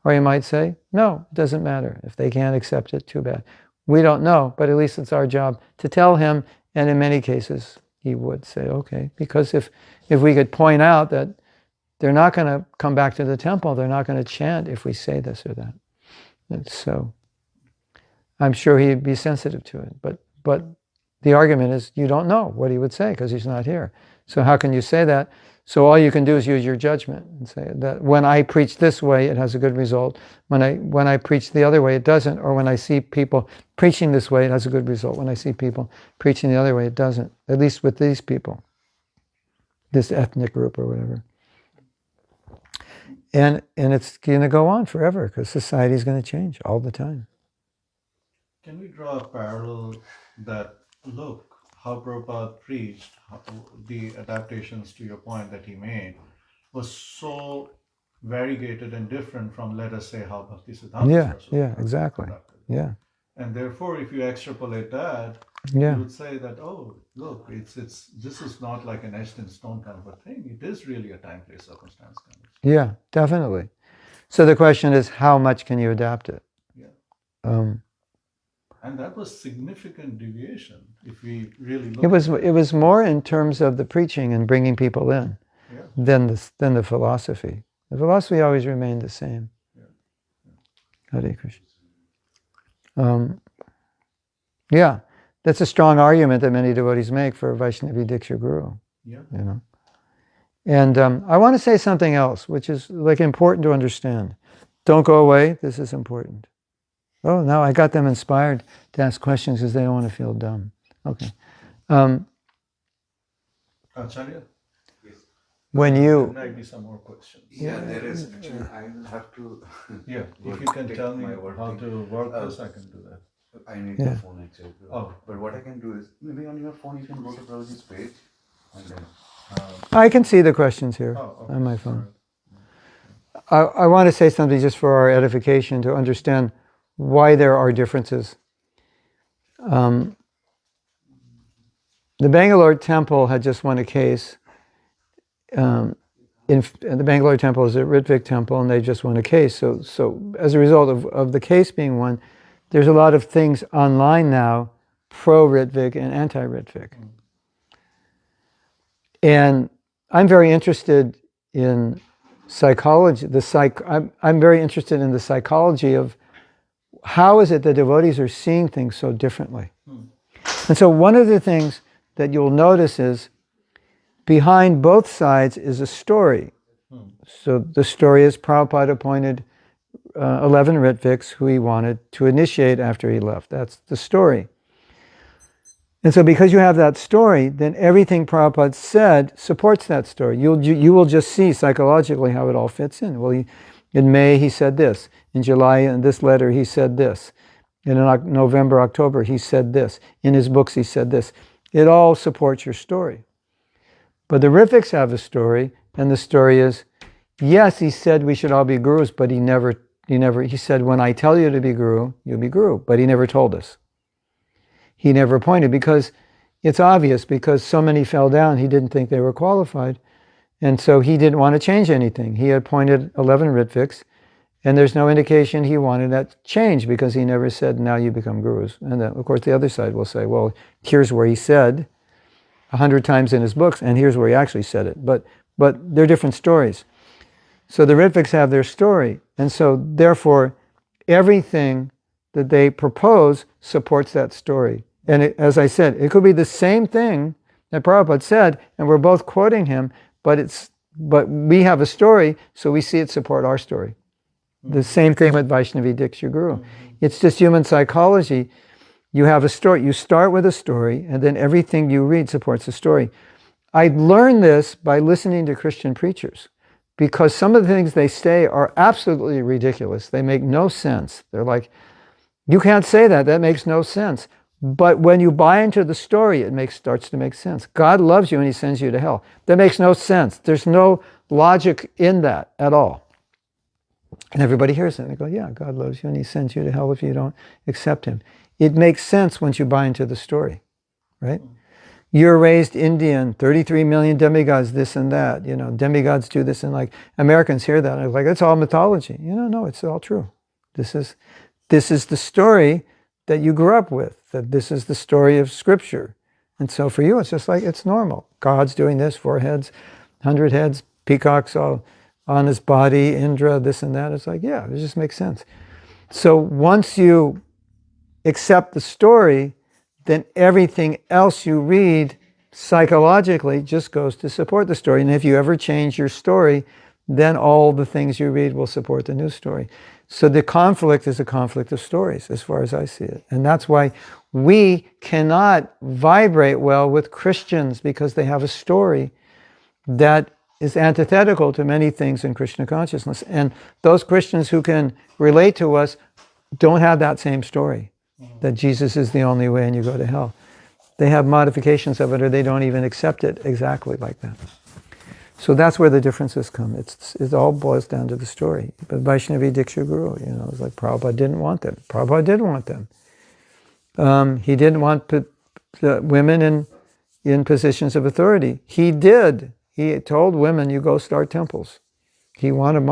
Or he might say, no, it doesn't matter. If they can't accept it, too bad. We don't know, but at least it's our job to tell him, and in many cases, he would say, okay, because if we could point out that they're not going to come back to the temple, they're not going to chant if we say this or that. And so I'm sure he'd be sensitive to it, but the argument is you don't know what he would say because he's not here. So how can you say that? So all you can do is use your judgment and say that when I preach this way, it has a good result. When I preach the other way, it doesn't. Or when I see people preaching this way, it has a good result. When I see people preaching the other way, it doesn't. At least with these people, this ethnic group or whatever. And it's going to go on forever because society is going to change all the time. Can we draw a parallel that, look, how Prabhupada preached, the adaptations to your point that he made was so variegated and different from, let us say, how Bhaktisiddhanta Saraswati exactly. conducted. Yeah. And therefore, if you extrapolate that, Yeah. you would say that, oh, look, it's this is not like an etched in stone kind of a thing. It is really a time, place, circumstance kind of thing. Yeah, definitely. So the question is, how much can you adapt it? Yeah. And that was significant deviation if we really look. It was more in terms of the preaching and bringing people in than the philosophy. The philosophy always remained the same. Hare Krishna. Yeah, that's a strong argument that many devotees make for Vaishnavi Diksha Guru. Yeah. You know. And I want to say something else, which is like important to understand. Don't go away. This is important. Oh, now I got them inspired to ask questions because they don't want to feel dumb. Okay. Acharya? Yes. When There you... might be some more questions. Yeah, there is. Actually, I will have to. Yeah, if you can tell me how to work this, I can do that. I need the phone actually. Oh. But what I can do is, maybe on your phone you can go to Prabhuji's page and then. I can see the questions here Okay. on my phone. I want to say something just for our edification to understand why there are differences. The Bangalore temple had just won a case. The Bangalore temple is a Ritvik temple, and they just won a case. So as a result of the case being won, there's a lot of things online now, pro-Ritvik and anti-Ritvik. And I'm very interested in psychology. I'm very interested in the psychology of how is it that devotees are seeing things so differently. And so one of the things that you'll notice is behind both sides is a story. So the story is Prabhupada appointed 11 Ritviks who he wanted to initiate after he left. That's the story. And so because you have that story, then everything Prabhupada said supports that story. You will just see psychologically how it all fits in. Well, in May he said this. In July, in this letter, he said this. In November, October, he said this. In his books, he said this. It all supports your story. But the Ritviks have a story, and the story is, yes, he said we should all be gurus, but he said, when I tell you to be guru, you'll be guru. But he never told us. He never appointed, because it's obvious, because so many fell down, he didn't think they were qualified. And so he didn't want to change anything. He appointed 11 Ritviks, and there's no indication he wanted that change, because he never said, now you become gurus. And then, of course, the other side will say, well, here's where he said 100 times in his books, and here's where he actually said it. But they're different stories. So the Ritviks have their story, and so therefore everything that they propose supports that story. And as I said, it could be the same thing that Prabhupada said, and we're both quoting him, but we have a story, so we see it support our story. The same thing with Vaishnavi Diksha Guru. It's just human psychology. You have a story. You start with a story, and then everything you read supports the story. I learned this by listening to Christian preachers, because some of the things they say are absolutely ridiculous. They make no sense. They're like, you can't say that. That makes no sense. But when you buy into the story, it starts to make sense. God loves you and he sends you to hell. That makes no sense. There's no logic in that at all. And everybody hears it and they go, yeah, God loves you and he sends you to hell if you don't accept him. It makes sense once you buy into the story, right? You're raised Indian, 33 million demigods, this and that. Demigods do this, and like Americans hear that and they're like, it's all mythology. No, it's all true. This is the story that you grew up with, that this is the story of Scripture. And so for you, it's just like, it's normal. God's doing this, 4 heads, 100 heads, peacocks all on his body, Indra, this and that. It's like, yeah, it just makes sense. So once you accept the story, then everything else you read psychologically just goes to support the story. And if you ever change your story, then all the things you read will support the new story. So the conflict is a conflict of stories, as far as I see it. And that's why we cannot vibrate well with Christians, because they have a story that is antithetical to many things in Krishna consciousness. And those Christians who can relate to us don't have that same story, that Jesus is the only way and you go to hell. They have modifications of it, or they don't even accept it exactly like that. So that's where the differences come. It all boils down to the story. But Vaishnavi Diksha Guru, it's like Prabhupada didn't want them. Prabhupada did want them. He didn't want women in positions of authority. He did. He told women, you go start temples. He wanted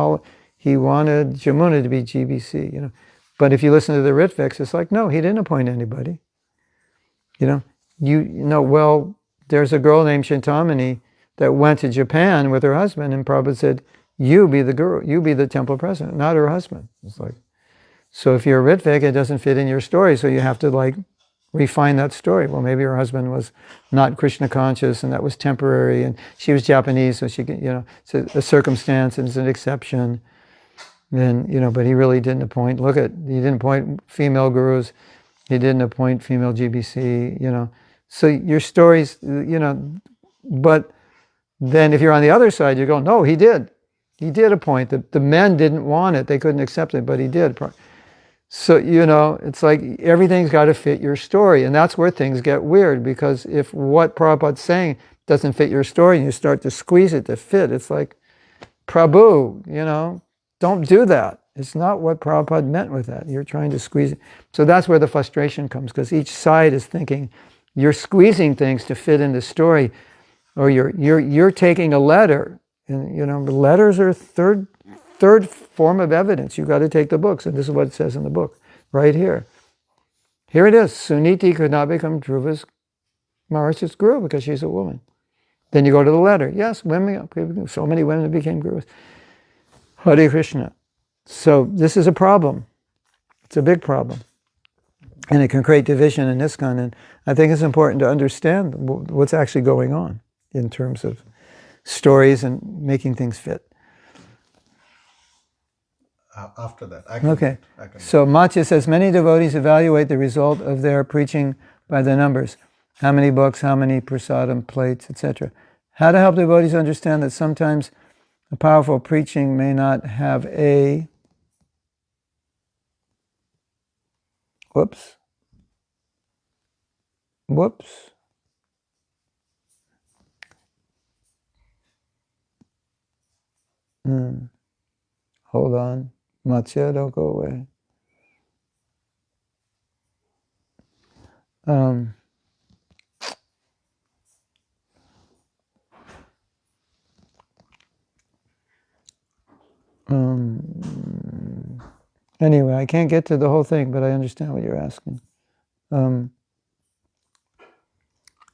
Jamuna to be GBC, But if you listen to the Ritviks, it's like, no, he didn't appoint anybody. Well, there's a girl named Chintamani that went to Japan with her husband, and Prabhupada said, you be the guru, you be the temple president, not her husband. It's like, so if you're a Ritvik, it doesn't fit in your story, so you have to refine that story. Well, maybe her husband was not Krishna conscious, and that was temporary, and she was Japanese, so she could, it's a circumstance, and it's an exception. And, but he really didn't appoint, he didn't appoint female gurus, he didn't appoint female GBC, So your stories, but then if you're on the other side, you go, no, he did. He did appoint. The men didn't want it. They couldn't accept it, but he did. So, it's like everything's got to fit your story. And that's where things get weird, because if what Prabhupada's saying doesn't fit your story and you start to squeeze it to fit, it's like, Prabhu, don't do that. It's not what Prabhupada meant with that. You're trying to squeeze it. So that's where the frustration comes, because each side is thinking you're squeezing things to fit in the story, or you're taking a letter, and letters are third form of evidence. You've got to take the books, and this is what it says in the book right here. Here it is. Suniti could not become Dhruva's Maharish's guru because she's a woman. Then you go to the letter. Yes, women. So many women became gurus. Hare Krishna. So this is a problem. It's a big problem. And it can create division in ISKCON. And I think it's important to understand what's actually going on in terms of stories and making things fit. After that, okay. So Matya says, many devotees evaluate the result of their preaching by the numbers. How many books, how many prasadam plates, etc. How to help devotees understand that sometimes a powerful preaching may not have a... Whoops. Hold on. Matsya, don't go away. Anyway, I can't get to the whole thing, but I understand what you're asking.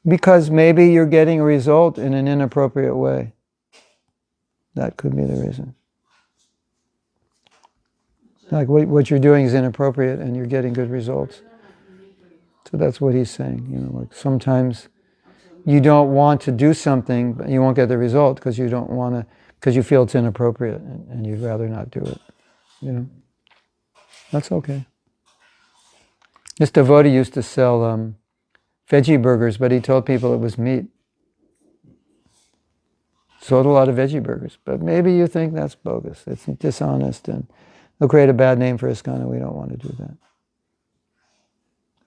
Because maybe you're getting a result in an inappropriate way. That could be the reason. Like what you're doing is inappropriate and you're getting good results. So that's what he's saying. Like sometimes you don't want to do something, but you won't get the result because you don't want to, because you feel it's inappropriate and you'd rather not do it. That's okay. This devotee used to sell veggie burgers, but he told people it was meat. Sold a lot of veggie burgers, but maybe you think that's bogus. It's dishonest and it'll create a bad name for ISKCON, and we don't want to do that.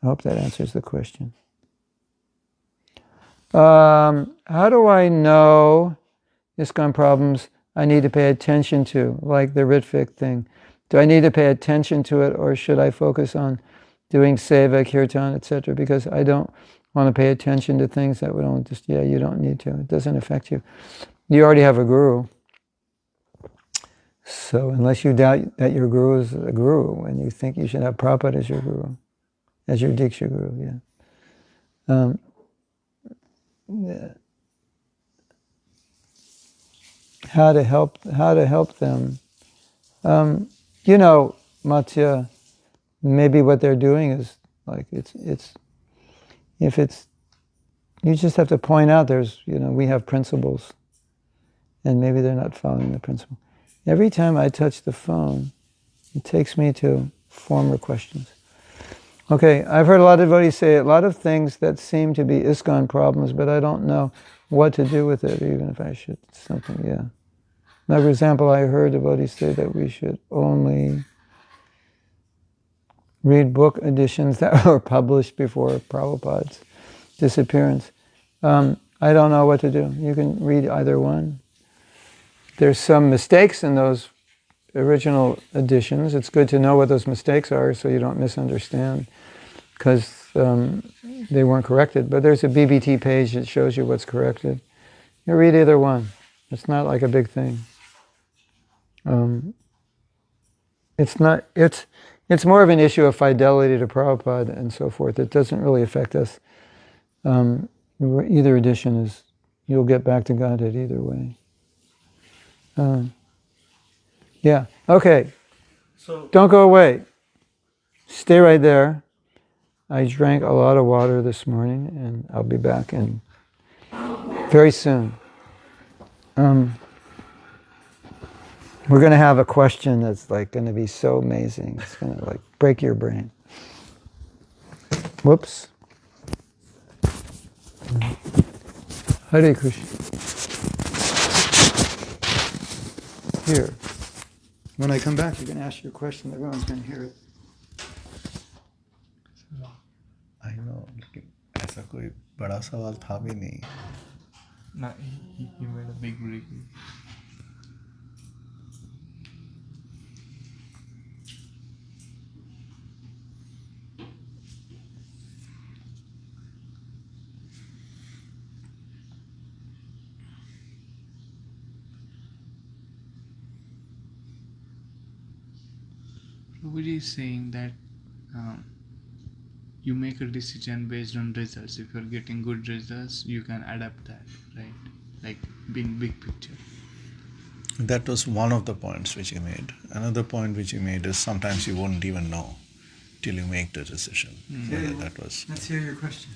I hope that answers the question. How do I know ISKCON problems I need to pay attention to, like the Ritvik thing? Do I need to pay attention to it, or should I focus on doing seva, kirtan, etc.? Because I don't want to pay attention to things that would only you don't need to. It doesn't affect you. You already have a guru. So unless you doubt that your guru is a guru, and you think you should have Prabhupada as your guru, as your Diksha guru, How to help them. Matya, maybe what they're doing is like you just have to point out we have principles, and maybe they're not following the principle. Every time I touch the phone, it takes me to former questions. Okay, I've heard a lot of devotees say a lot of things that seem to be ISKCON problems, but I don't know what to do with it, even if I should something, yeah. Now, for example, I heard devotees say that we should only read book editions that were published before Prabhupada's disappearance. I don't know what to do. You can read either one. There's some mistakes in those original editions. It's good to know what those mistakes are so you don't misunderstand, because they weren't corrected. But there's a BBT page that shows you what's corrected. You read either one. It's not like a big thing. It's more of an issue of fidelity to Prabhupada and so forth. It doesn't really affect us. Either edition is, you'll get back to Godhead either way. Yeah, okay. So Don't go away. Stay right there. I drank a lot of water this morning, and I'll be back in very soon. We're going to have a question that's like going to be so amazing. It's going to like break your brain. Whoops. Hare Krishna. Here. When I come back, you can ask your question. Everyone's going to hear it. I know, लेकिन ऐसा कोई बड़ा सवाल था भी नहीं. No, he made a big reveal. Prabhuji is saying that you make a decision based on results. If you're getting good results, you can adapt that, right? Like being big picture. That was one of the points which he made. Another point which he made is sometimes you won't even know till you make the decision. That was. Let's hear your question.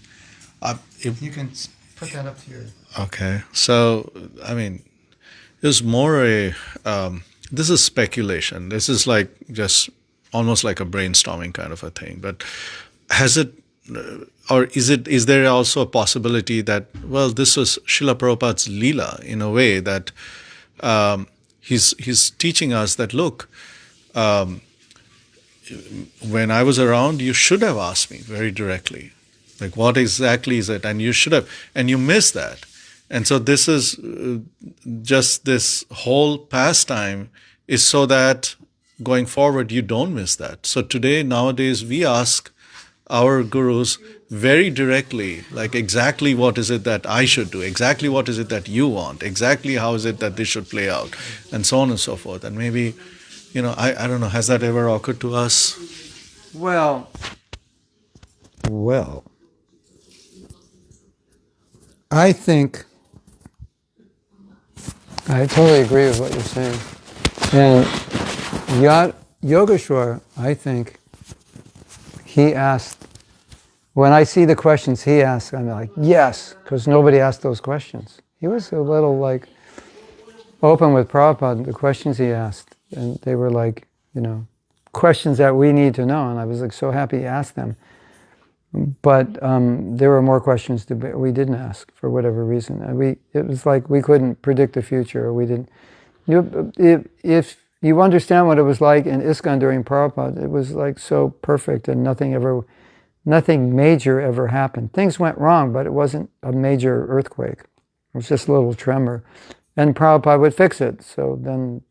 If You can put that up to your... Okay, so I mean, it's more a. This is speculation. This is like just almost like a brainstorming kind of a thing. But has it, or is there also a possibility that, well, this was Srila Prabhupada's Leela in a way that he's teaching us that, look, when I was around, you should have asked me very directly, like what exactly is it, and you should have, and you missed that. And so this is just this whole pastime is so that going forward you don't miss that. So today, nowadays, we ask our gurus very directly, like exactly what is it that I should do, exactly what is it that you want, exactly how is it that this should play out, and so on and so forth. And maybe, I don't know, has that ever occurred to us? Well, I think I totally agree with what you're saying. And Yogeshwar, I think, he asked, when I see the questions he asked, I'm like, yes, because nobody asked those questions. He was a little like open with Prabhupada, the questions he asked. And they were like, questions that we need to know. And I was like so happy he asked them. But there were more questions we didn't ask for whatever reason. It was like we couldn't predict the future. Or we didn't. If you understand what it was like in ISKCON during Prabhupada, it was like so perfect, and nothing major ever happened. Things went wrong, but it wasn't a major earthquake. It was just a little tremor, and Prabhupada would fix it. So then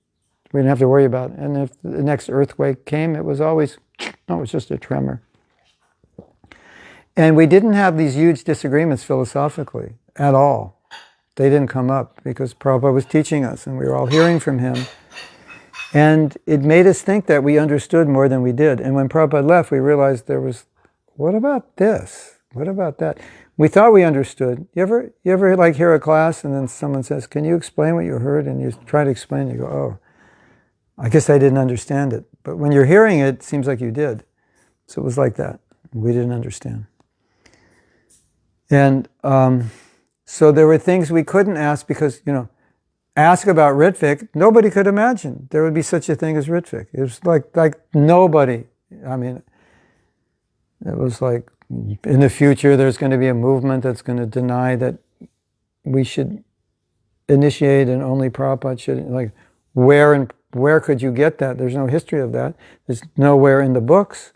we didn't have to worry about it. And if the next earthquake came, it was always, no, it was just a tremor. And we didn't have these huge disagreements philosophically at all. They didn't come up because Prabhupada was teaching us and we were all hearing from him. And it made us think that we understood more than we did. And when Prabhupada left, we realized there was, what about this? What about that? We thought we understood. You ever like hear a class and then someone says, can you explain what you heard? And you try to explain, you go, oh, I guess I didn't understand it. But when you're hearing it, it seems like you did. So it was like that. We didn't understand. And so there were things we couldn't ask because, ask about Ritvik, nobody could imagine there would be such a thing as Ritvik. It was like nobody. I mean, It was like, in the future there's going to be a movement that's going to deny that we should initiate and only Prabhupada should, like, where could you get that? There's no history of that. There's nowhere in the books.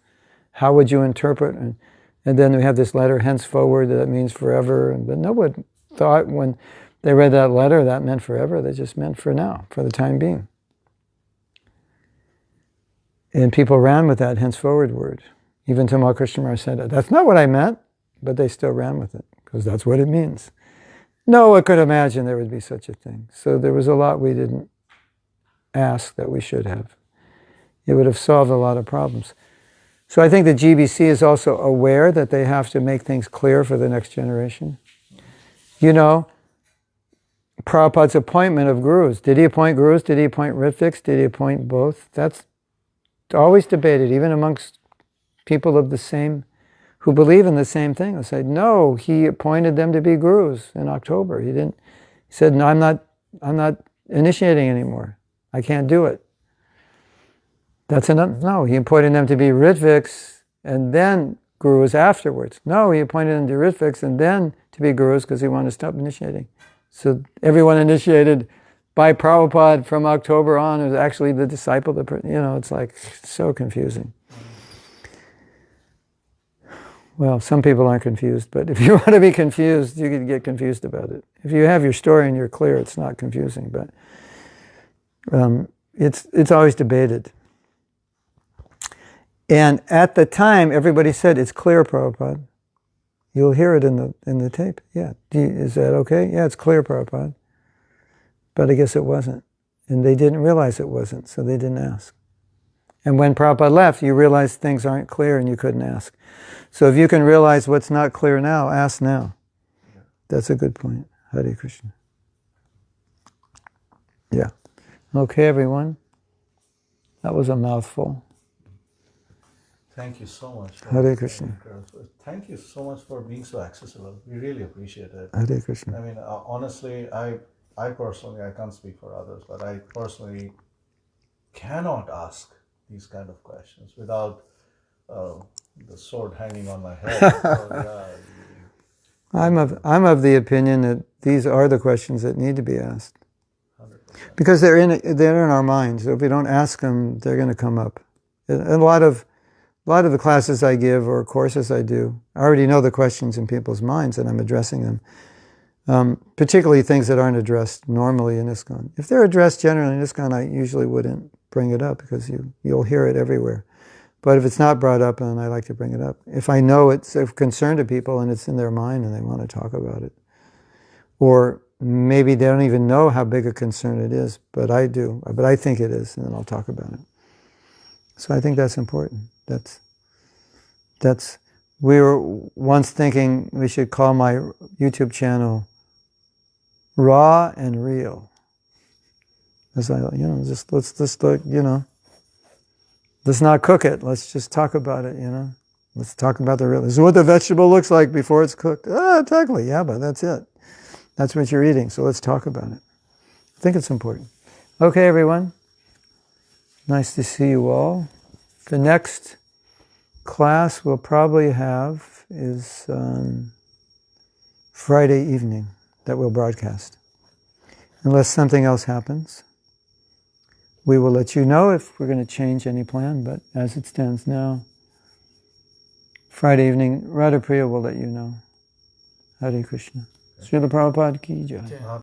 How would you interpret? And then we have this letter, henceforward, that means forever. But no one thought when they read that letter that meant forever. They just meant for now, for the time being. And people ran with that henceforward word. Even Tamal Krishna Maharaj said, that's not what I meant, but they still ran with it, because that's what it means. No one could imagine there would be such a thing. So there was a lot we didn't ask that we should have. It would have solved a lot of problems. So I think the GBC is also aware that they have to make things clear for the next generation. You know, Prabhupada's appointment of gurus. Did he appoint gurus? Did he appoint Ritviks? Did he appoint both? That's always debated, even amongst people of the same, who believe in the same thing. They'll say, no, he appointed them to be gurus in October. He didn't. He said, no, I'm not initiating anymore. I can't do it. That's enough. No, he appointed them to be Ritviks and then gurus afterwards. No, he appointed them to Ritviks and then to be gurus because he wanted to stop initiating. So everyone initiated by Prabhupada from October on is actually the disciple. It's like so confusing. Well, some people aren't confused, but if you want to be confused, you can get confused about it. If you have your story and you're clear, it's not confusing, but it's always debated. And at the time, everybody said, it's clear, Prabhupada. You'll hear it in the tape. Yeah. Is that okay? Yeah, it's clear, Prabhupada. But I guess it wasn't. And they didn't realize it wasn't, so they didn't ask. And when Prabhupada left, you realize things aren't clear and you couldn't ask. So if you can realize what's not clear now, ask now. That's a good point. Hare Krishna. Yeah. Okay, everyone. That was a mouthful. Thank you so much. Hare Krishna. Thank you so much for being so accessible. We really appreciate it. Hare Krishna. I mean, honestly, I personally, I can't speak for others, but I personally cannot ask these kind of questions without the sword hanging on my head. So, I'm of the opinion that these are the questions that need to be asked. 100%. Because they're in our minds. So if we don't ask them, they're going to come up. And a lot of the classes I give or courses I do, I already know the questions in people's minds and I'm addressing them. Particularly things that aren't addressed normally in ISKCON. If they're addressed generally in ISKCON, I usually wouldn't bring it up because you'll hear it everywhere. But if it's not brought up, then I like to bring it up. If I know it's of concern to people and it's in their mind and they want to talk about it. Or maybe they don't even know how big a concern it is, but I do. But I think it is, and then I'll talk about it. So I think that's important. We were once thinking we should call my YouTube channel Raw and Real. As just let's not cook it. Let's just talk about it, Let's talk about the real. This is what the vegetable looks like before it's cooked. Technically, yeah, but that's it. That's what you're eating, so let's talk about it. I think it's important. Okay, everyone. Nice to see you all. The next class we'll probably have is Friday evening that we'll broadcast. Unless something else happens. We will let you know if we're going to change any plan, but as it stands now, Friday evening, Radha Priya will let you know. Hare Krishna. Śrīla Prabhupada ki jai.